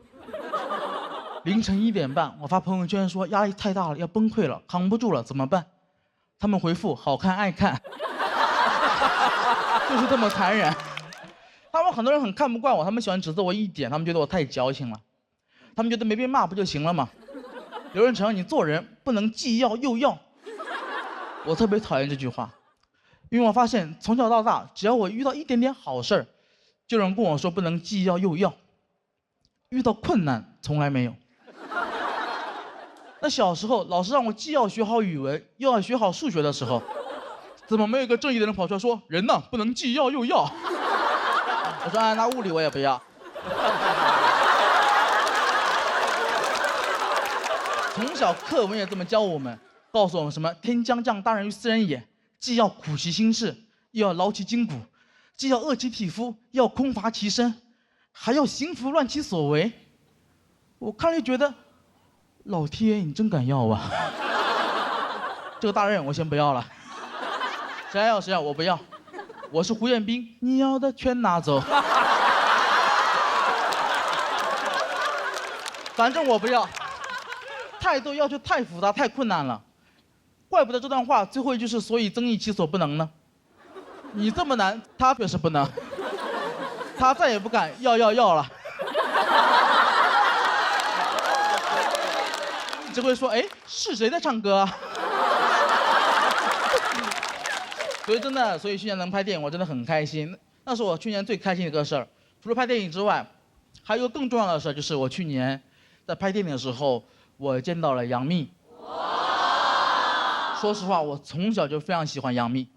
凌晨1点半，我发朋友圈说压力太大了，要崩溃了，扛不住了，怎么办？他们回复好看爱看，就是这么残忍。他们很多人很看不惯我，他们喜欢指责我一点，他们觉得我太矫情了。他们觉得没被骂不就行了吗？刘润成，你做人不能既要又要。我特别讨厌这句话，因为我发现从小到大，只要我遇到一点点好事儿，就有人跟我说不能既要又要。遇到困难从来没有。那小时候老师让我既要学好语文，又要学好数学的时候，怎么没有一个正义的人跑出来说人呢不能既要又要？我说那物理我也不要。从小课文也这么教我们，告诉我们什么天将降大任于斯人也，既要苦其心志，又要劳其筋骨，既要饿其体肤，又要空乏其身，还要行拂乱其所为。我看了就觉得老天，你真敢要啊！这个大任我先不要了。谁要谁要，我不要。我是胡彦斌，你要的全拿走。反正我不要。太多要求太复杂太困难了，怪不得这段话最后一句是所以增益其所不能呢。你这么难，他确实不能。他再也不敢要了。只会说，哎，是谁在唱歌啊？所以真的，所以去年能拍电影，我真的很开心。那是我去年最开心的一个事儿。除了拍电影之外，还有一个更重要的事儿，就是我去年在拍电影的时候，我见到了杨幂。说实话，我从小就非常喜欢杨幂。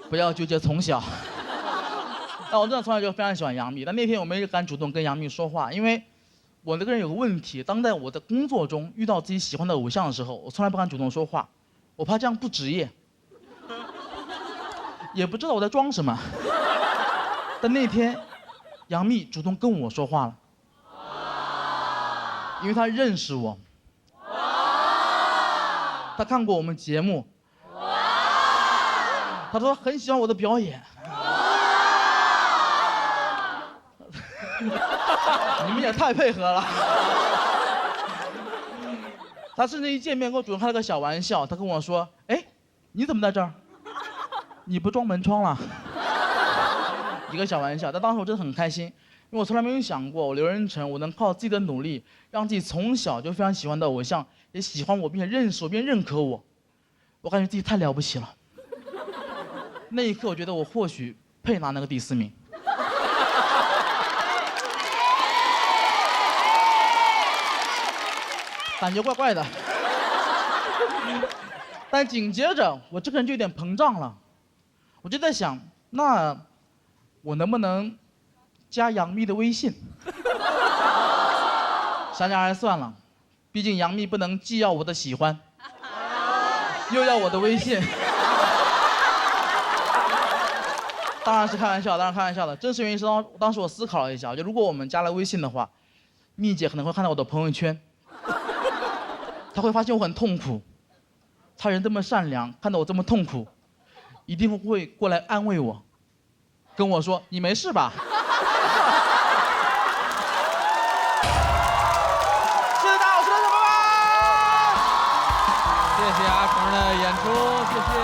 不要纠结从小。但我真的从小就非常喜欢杨幂，但那天我没敢主动跟杨幂说话，因为我这个人有个问题，当在我的工作中遇到自己喜欢的偶像的时候，我从来不敢主动说话，我怕这样不职业。也不知道我在装什么。但那天，杨幂主动跟我说话了，因为她认识我，她看过我们节目，她说很喜欢我的表演。你们也太配合了。他甚至一见面跟我主动开了个小玩笑，他跟我说：“哎，你怎么在这儿？你不装门窗了？”一个小玩笑，但当时我真的很开心，因为我从来没有想过，我刘仁成，我能靠自己的努力，让自己从小就非常喜欢的偶像也喜欢我，并且认识我，并认可我，我感觉自己太了不起了。那一刻，我觉得我或许配拿那个第4名。感觉怪怪的，但紧接着我这个人就有点膨胀了，我就在想，那我能不能加杨幂的微信？想想还是算了，毕竟杨幂不能既要我的喜欢，又要我的微信。当然是开玩笑，当然开玩笑的。真实原因是当时我思考了一下，我觉得如果我们加了微信的话，幂姐可能会看到我的朋友圈。他会发现我很痛苦，他人这么善良，看到我这么痛苦，一定会过来安慰我，跟我说：“你没事吧？”谢谢大家，我是刘小爸爸。谢谢阿成的演出，谢谢。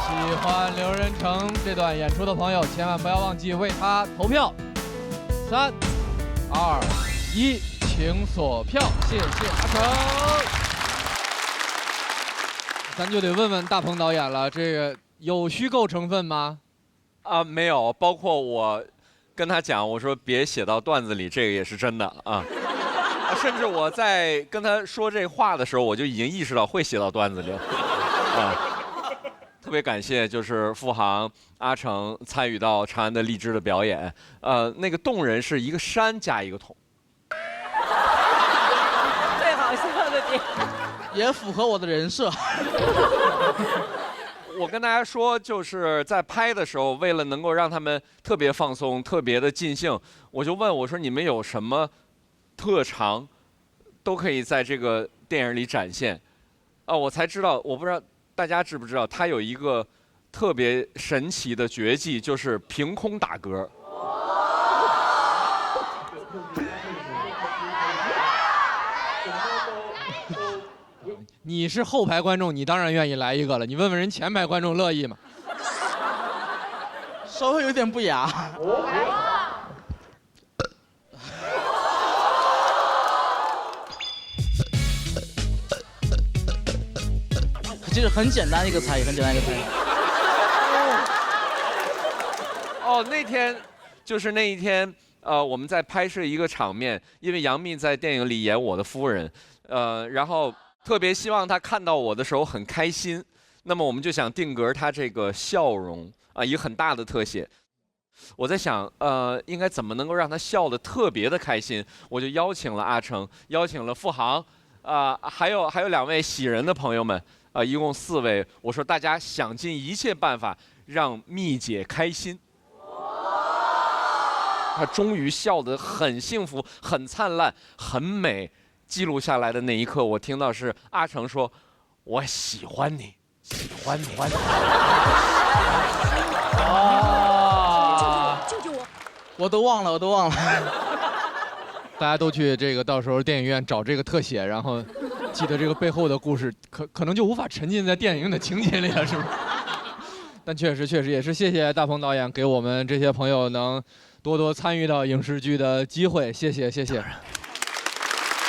喜欢刘仁成这段演出的朋友，千万不要忘记为他投票。3、2、1。请锁票，谢谢阿成。咱就得问问大鹏导演了，这个有虚构成分吗？没有，包括我跟他讲，我说别写到段子里，这个也是真的啊。甚至我在跟他说这话的时候，我就已经意识到会写到段子里了啊。特别感谢就是付航、阿成参与到长安的荔枝的表演，那个动人是一个山加一个桶。好笑的点，也符合我的人设。我跟大家说，就是在拍的时候，为了能够让他们特别放松、特别的尽兴，我就问我说：“你们有什么特长，都可以在这个电影里展现？”我才知道，我不知道大家知不知道，他有一个特别神奇的绝技，就是凭空打嗝。你是后排观众，你当然愿意来一个了。你问问人前排观众乐意吗？稍微有点不雅。其实很简单一个才艺，很简单一个才艺。那天就是那一天，我们在拍摄一个场面，因为杨幂在电影里演我的夫人，然后特别希望她看到我的时候很开心，那么我们就想定格她这个笑容一个很大的特写。我在想，应该怎么能够让她笑得特别的开心？我就邀请了阿成，邀请了付航，还有2位喜人的朋友们，一共4位。我说大家想尽一切办法让幂姐开心。她终于笑得很幸福、很灿烂、很美。记录下来的那一刻，我听到是阿成说：“我喜欢你，喜欢你。”啊！救救我！我都忘了。大家都去这个到时候电影院找这个特写，然后记得这个背后的故事，可能就无法沉浸在电影的情节里了，是吗？但确实也是谢谢大鹏导演给我们这些朋友能多多参与到影视剧的机会，谢谢。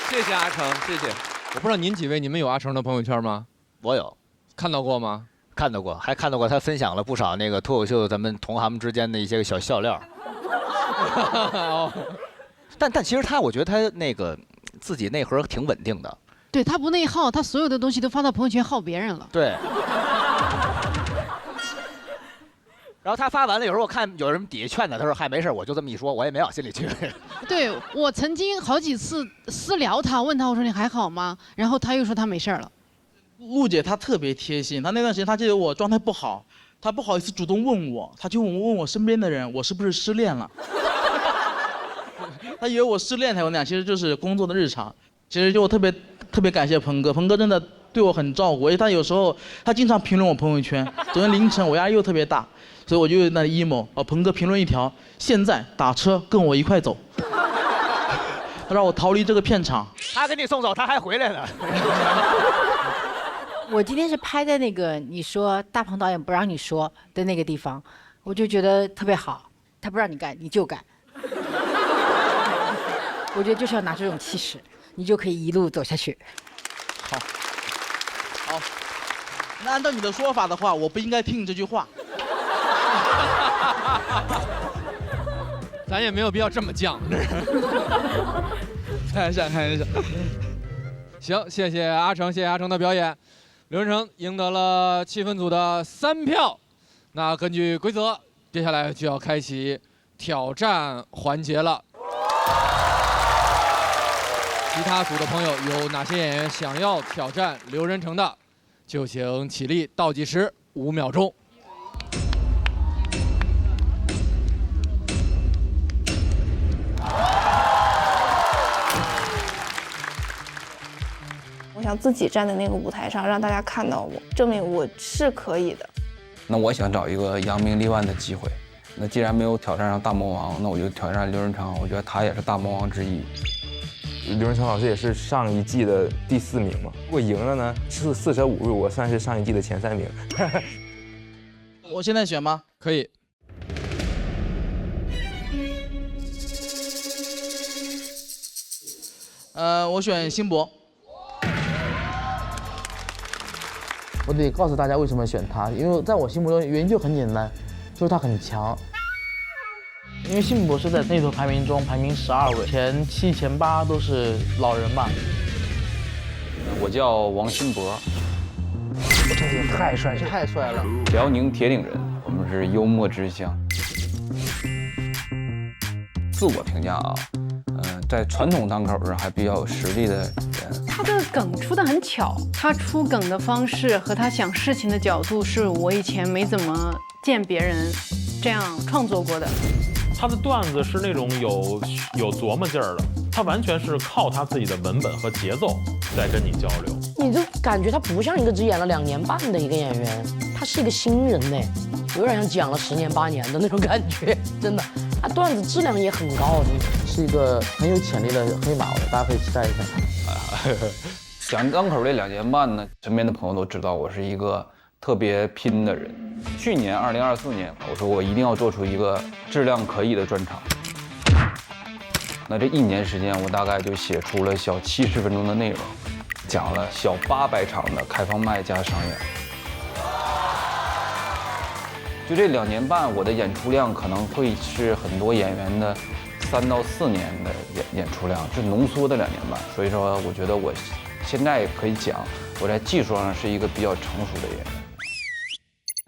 谢谢阿成，谢谢。我不知道您几位，你们有阿成的朋友圈吗？我有，看到过吗？看到过，还看到过他分享了不少那个脱口秀咱们同行之间的一些个小笑料。但其实我觉得他那个自己内核挺稳定的。对他不内耗，他所有的东西都发到朋友圈耗别人了。对。然后他发完了，有时候我看有人底下劝他，他说还没事，我就这么一说，我也没往心里去。对，我曾经好几次私聊他，问他我说你还好吗？然后他又说他没事了。陆姐她特别贴心，她那段时间她记得我状态不好，她不好意思主动问我，她就问我身边的人我是不是失恋了。他以为我失恋才有那样，其实就是工作的日常。其实就我特别感谢鹏哥，鹏哥真的对我很照顾，而且他有时候他经常评论我朋友圈。昨天凌晨我压力又特别大，所以我就那 emo， 鹏哥评论一条，现在打车跟我一块走，他让我逃离这个片场。他给你送走，他还回来了。我今天是拍在那个你说大鹏导演不让你说的那个地方，我就觉得特别好，他不让你干你就干。我觉得就是要拿这种气势，你就可以一路走下去。好，那按照你的说法的话，我不应该听你这句话。咱也没有必要这么犟。开玩笑。行，谢谢阿成的表演。刘仁成赢得了气氛组的3票。那根据规则，接下来就要开启挑战环节了。其他组的朋友有哪些演员想要挑战刘仁成的，就请起立，倒计时5秒钟。我想自己站在那个舞台上，让大家看到我，证明我是可以的。那我想找一个扬名立万的机会。那既然没有挑战上大魔王，那我就挑战刘仁成。我觉得他也是大魔王之一。刘仁成老师也是上一季的第4名嘛，如果赢了呢，是4舍5入，我算是上一季的前3名。我现在选吗？可以。我选辛博。我得告诉大家为什么选他，因为在我心目中原因就很简单，就是他很强。因为辛博是在那头排名中排名12位，前7、前8都是老人吧。我叫王辛博，这也太帅了！辽宁铁岭人，我们是幽默之乡。自我评价啊，在传统单口上还比较有实力的人。他的梗出得很巧，他出梗的方式和他想事情的角度是我以前没怎么见别人这样创作过的。他的段子是那种有琢磨劲儿的，他完全是靠他自己的文本和节奏在跟你交流。你就感觉他不像一个只演了2年半的一个演员，他是一个新人呢，有点像讲了10年8年的那种感觉，真的。他段子质量也很高，是一个很有潜力的黑马，大家可以期待一下。讲单口这2年半呢，身边的朋友都知道我是一个特别拼的人。去年2024年，我说我一定要做出一个质量可以的专场。那这1年时间，我大概就写出了小70分钟的内容，讲了小800场的开放麦加商演。就这2年半，我的演出量可能会是很多演员的3到4年的演出量，是浓缩的2年半。所以说，我觉得我现在可以讲，我在技术上是一个比较成熟的演员。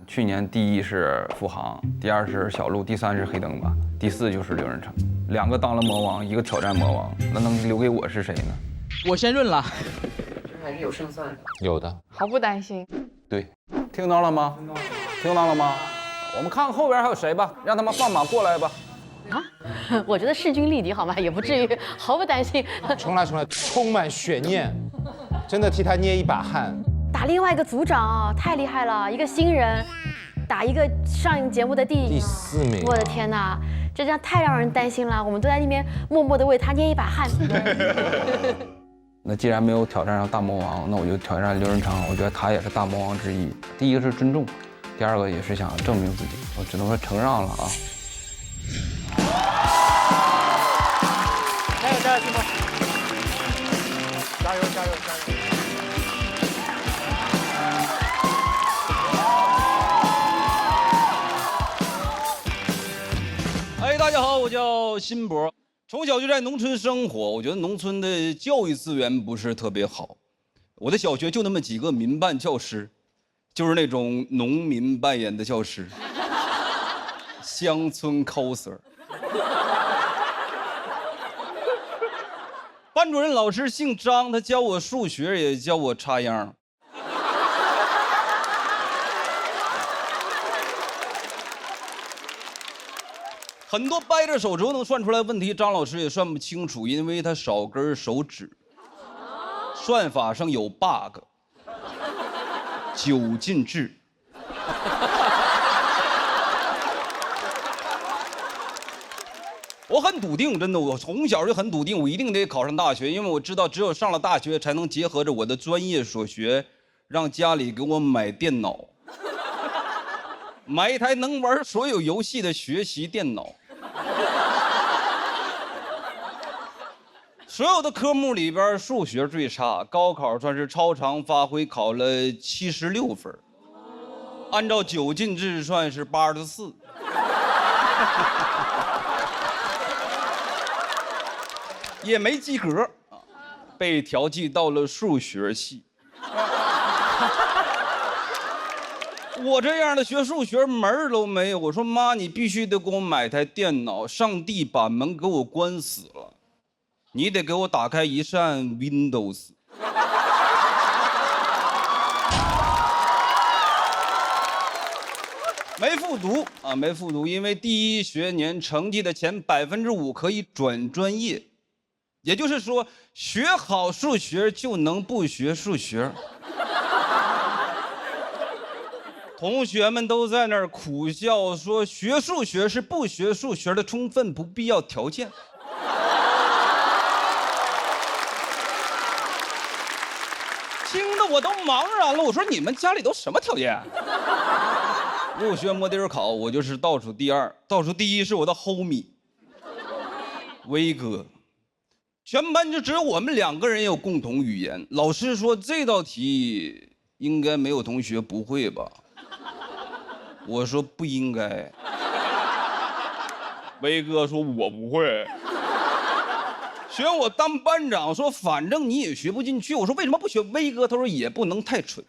去年第1是付航，第2是小鹿，第3是黑灯吧，第4就是刘仁成，2个当了魔王，1个挑战魔王，那能留给我是谁呢？我先认了。还是有胜算的。有的。毫不担心。对，听到了吗？听到了吗？我们看看后边还有谁吧，让他们放马过来吧。啊？我觉得势均力敌，好吗？也不至于毫不担心。重来，充满悬念，真的替他捏一把汗。打另外一个组长太厉害了，一个新人，打一个上一节目的第4名，我的天哪，这样太让人担心了。我们都在那边默默地为他捏一把汗。那既然没有挑战上大魔王，那我就挑战刘仁成。我觉得他也是大魔王之一。第一个是尊重，第二个也是想证明自己。我只能说承让了啊。加油加油，金波！加油加油加油！哎，大家好，我叫辛博。从小就在农村生活，我觉得农村的教育资源不是特别好。我的小学就那么几个民办教师，就是那种农民扮演的教师，乡村 coser。班主任老师姓张，他教我数学，也教我插秧。很多掰着手指头能算出来问题，张老师也算不清楚，因为他少根手指。算法上有 bug， 9进制。我很笃定，真的，我从小就很笃定，我一定得考上大学，因为我知道只有上了大学，才能结合着我的专业所学，让家里给我买电脑。买一台能玩所有游戏的学习电脑。所有的科目里边，数学最差，高考算是超常发挥，考了76分，按照9进制算是84。也没及格，被调剂到了数学系。我这样的学数学门儿都没有。我说妈，你必须得给我买台电脑，上帝把门给我关死了，你得给我打开一扇 Windows。没复读啊，没复读，因为第一学年成绩的前5%可以转专业，也就是说，学好数学就能不学数学。同学们都在那儿苦笑说，学数学是不学数学的充分不必要条件。听得我都茫然了。我说你们家里都什么条件？6学摸底考，我就是倒数第2，倒数第1是我的 homie 威哥。全班就只有我们2个人有共同语言。老师说这道题应该没有同学不会吧？我说不应该。威哥说我不会。选我当班长，说反正你也学不进去。我说为什么不学威哥？他说也不能太蠢。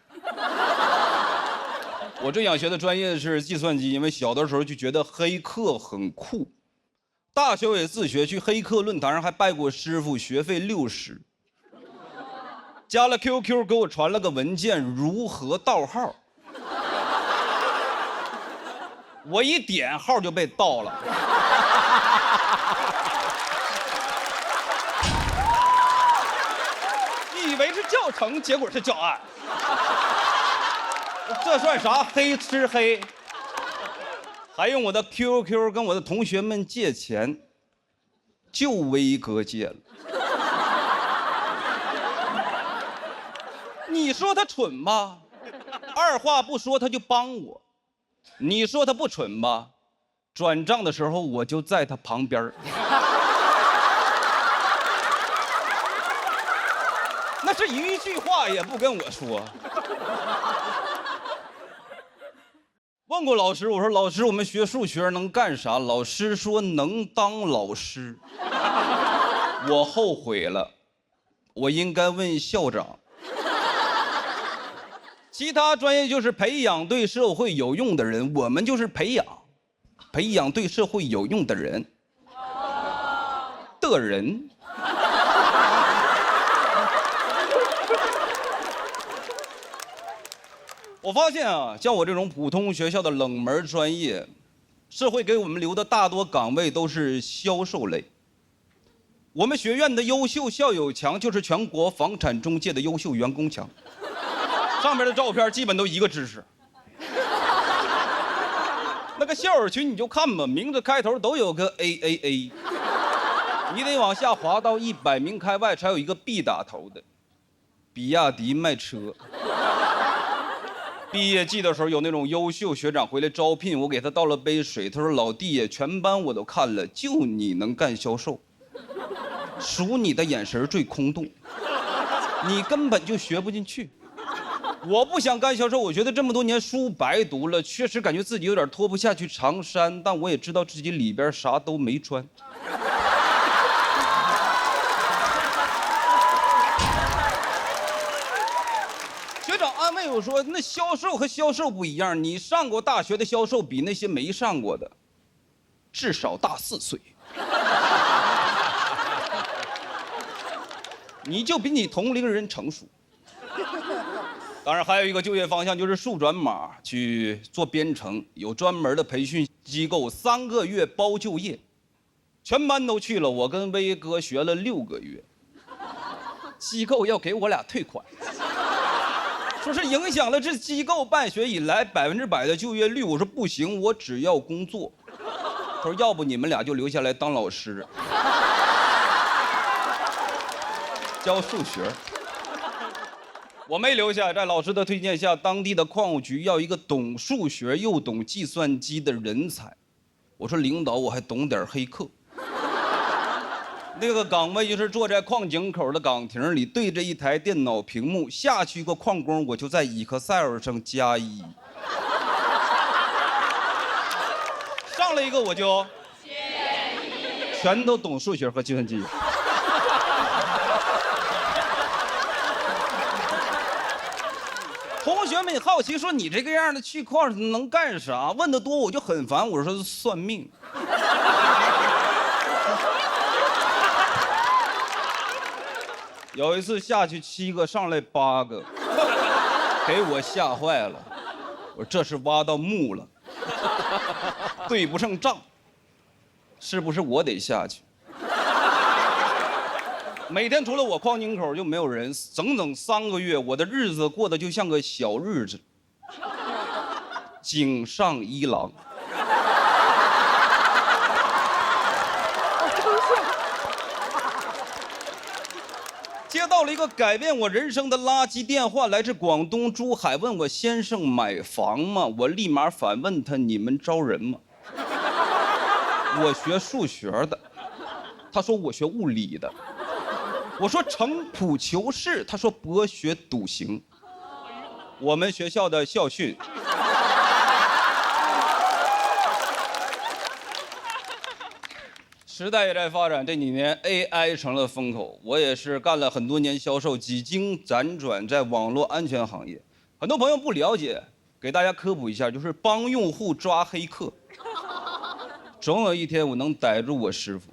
我最想学的专业是计算机，因为小的时候就觉得黑客很酷。大学也自学，去黑客论坛上还拜过师傅，学费60。加了 QQ 给我传了个文件，如何盗号。我一点号就被盗了。以为是教程，结果是教案。这算啥？黑吃黑。还用我的 QQ 跟我的同学们借钱，就威哥借了。你说他蠢吧？二话不说他就帮我。你说他不蠢吧？转账的时候我就在他旁边。那是一句话也不跟我说。问过老师，我说老师，我们学数学能干啥？老师说能当老师。我后悔了，我应该问校长。其他专业就是培养对社会有用的人，我们就是培养对社会有用的人的人。我发现啊，像我这种普通学校的冷门专业，社会给我们留的大多岗位都是销售类。我们学院的优秀校友墙就是全国房产中介的优秀员工墙，上面的照片基本都一个知识。那个校友群你就看吧，名字开头都有个 AAA， 你得往下滑到100名开外才有一个 B 打头的，比亚迪卖车。毕业季的时候有那种优秀学长回来招聘，我给他倒了杯水，他说老弟呀，全班我都看了，就你能干销售，数你的眼神最空洞，你根本就学不进去。我不想干销售，我觉得这么多年书白读了，确实感觉自己有点脱不下去长衫，但我也知道自己里边啥都没穿。学长安慰我说，那销售和销售不一样，你上过大学的销售比那些没上过的至少大4岁，你就比你同龄人成熟。当然还有一个就业方向就是数转码去做编程，有专门的培训机构，3个月包就业，全班都去了，我跟威哥学了6个月，机构要给我俩退款，说是影响了这机构办学以来100%的就业率。我说不行，我只要工作。他说要不你们俩就留下来当老师，教数学。我没留下，在老师的推荐下，当地的矿务局要一个懂数学又懂计算机的人才。我说领导，我还懂点黑客。那个岗位就是坐在矿井口的岗亭里，对着一台电脑屏幕，下去一个矿工，我就在 Excel 上+1，上了一个我就全都懂数学和计算机。同学们好奇说：“你这个样的去矿能干啥？”问得多我就很烦，我说算命。有一次下去7个，上来8个，给我吓坏了。我说这是挖到墓了，对不上账，是不是我得下去？每天除了我矿井口就没有人，整整3个月，我的日子过得就像个小日子。井上一郎。接到了一个改变我人生的垃圾电话，来自广东珠海，问我先生买房吗？我立马反问他：你们招人吗？我学数学的，他说我学物理的。我说城濮求是，他说博学笃行。我们学校的校训。时代也在发展，这几年 AI 成了风口。我也是干了很多年销售，几经辗转在网络安全行业。很多朋友不了解，给大家科普一下，就是帮用户抓黑客。总有一天我能逮住我师傅。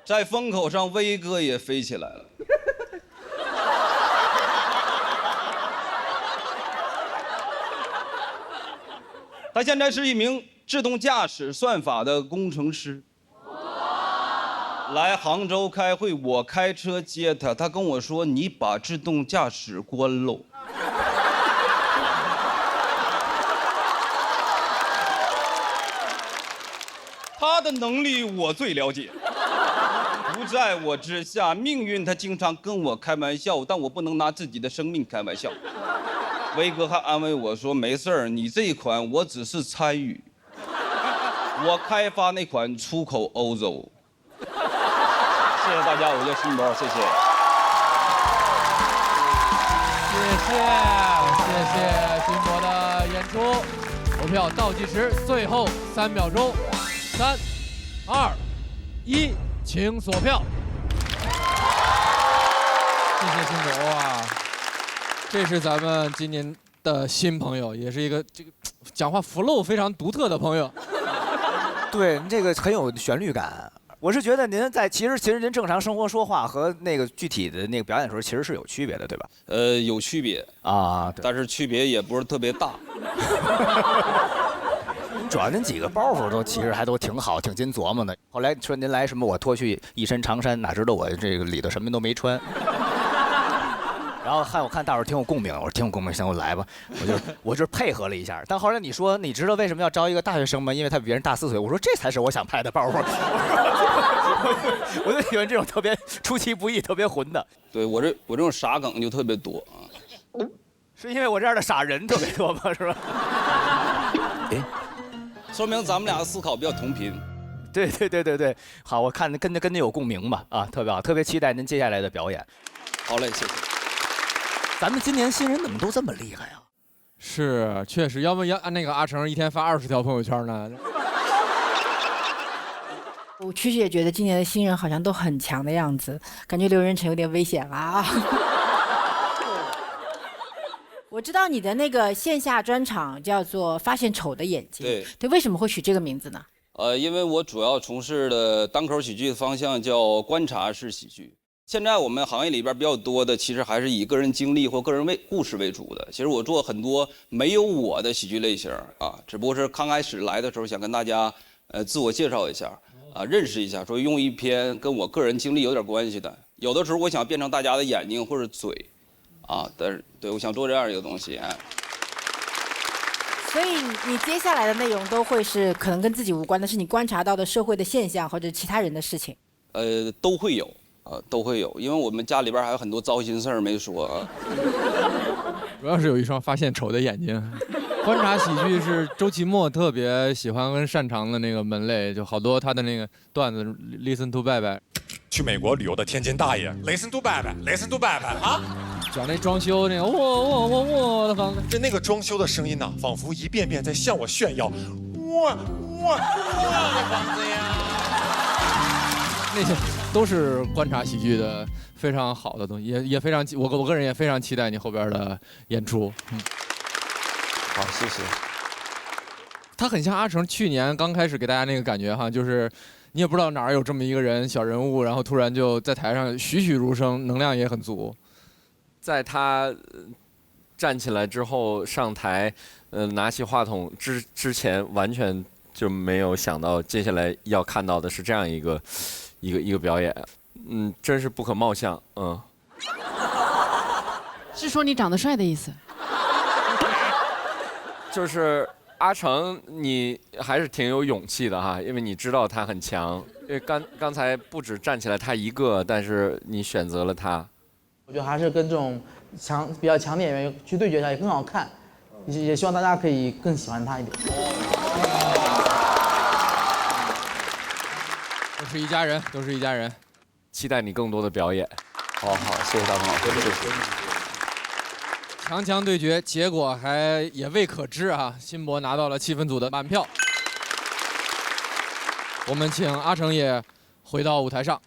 在风口上，威哥也飞起来了。他现在是一名自动驾驶算法的工程师。来杭州开会，我开车接他，他跟我说：“你把自动驾驶关喽。”他的能力我最了解。不在我之下，命运他经常跟我开玩笑，但我不能拿自己的生命开玩笑。威哥还安慰我说：“没事儿，你这一款我只是参与，我开发那款出口欧洲。”谢谢大家，我叫辛博，谢谢。谢谢辛博的演出。投票倒计时最后3秒钟，3、2、1。请锁票。谢谢辛博啊，这是咱们今年的新朋友，也是一个这个讲话 flow 非常独特的朋友。对，这个很有旋律感，我是觉得您其实您正常生活说话和那个具体的那个表演的时候其实是有区别的，对吧？有区别啊，但是区别也不是特别大。主要您几个包袱都其实还都挺好，挺经琢磨的。后来说您来什么，我脱去一身长衫，哪知道我这个里头什么都没穿。然后我看大伙儿挺有共鸣，我说挺有共鸣，行，我来吧，我就配合了一下。但后来你说你知道为什么要招一个大学生吗？因为他比别人大4岁。我说这才是我想拍的包袱。我就喜欢这种特别出其不意、特别混的。对我这种傻梗就特别多啊。是因为我这样的傻人特别多吗？是吧？哎，说明咱们俩的思考比较同频。对，好，我看跟您有共鸣吧，啊，特别好，特别期待您接下来的表演。好嘞，谢谢。咱们今年新人怎么都这么厉害啊？是，确实，要不要按那个阿成一天发20条朋友圈呢？我确实也觉得今年的新人好像都很强的样子，感觉刘仁成有点危险啊。我知道你的那个线下专场叫做《发现丑的眼睛》，对，为什么会取这个名字呢？因为我主要从事的单口喜剧的方向叫观察式喜剧。现在我们行业里边比较多的，其实还是以个人经历或个人故事为主的。其实我做很多没有我的喜剧类型啊，只不过是刚开始来的时候想跟大家自我介绍一下啊，认识一下，所以用一篇跟我个人经历有点关系的。有的时候我想变成大家的眼睛或者嘴啊，但是对我想做这样一个东西。所以你接下来的内容都会是可能跟自己无关的，是你观察到的社会的现象或者其他人的事情。都会有。都会有，因为我们家里边还有很多糟心事儿没说啊。主要是有一双发现丑的眼睛。观察喜剧是周奇墨特别喜欢跟擅长的那个门类，就好多他的那个段子 ，Listen to 拜拜。去美国旅游的天津大爷 ，Listen to 拜拜 ，Listen to 拜拜啊！讲那装修那个，我的房子，那个装修的声音呐，仿佛一遍遍在向我炫耀，我的房子呀！那些都是观察喜剧的非常好的东西，也非常我个人也非常期待你后边的演出。好，谢谢。他很像阿成去年刚开始给大家那个感觉哈，就是你也不知道哪儿有这么一个人小人物，然后突然就在台上栩栩如生，能量也很足。在他站起来之后上台，拿起话筒之前，完全就没有想到接下来要看到的是这样一个表演，真是不可貌相，是说你长得帅的意思？就是阿成，你还是挺有勇气的哈，因为你知道他很强。因为刚才不止站起来他一个，但是你选择了他。我觉得还是跟这种比较强的演员去对决一下也更好看，也希望大家可以更喜欢他一点。都是一家人，都是一家人，期待你更多的表演。好，谢谢大鹏老师，谢谢。强对决，结果还也未可知啊！辛博拿到了气氛组的满票。我们请阿成也回到舞台上。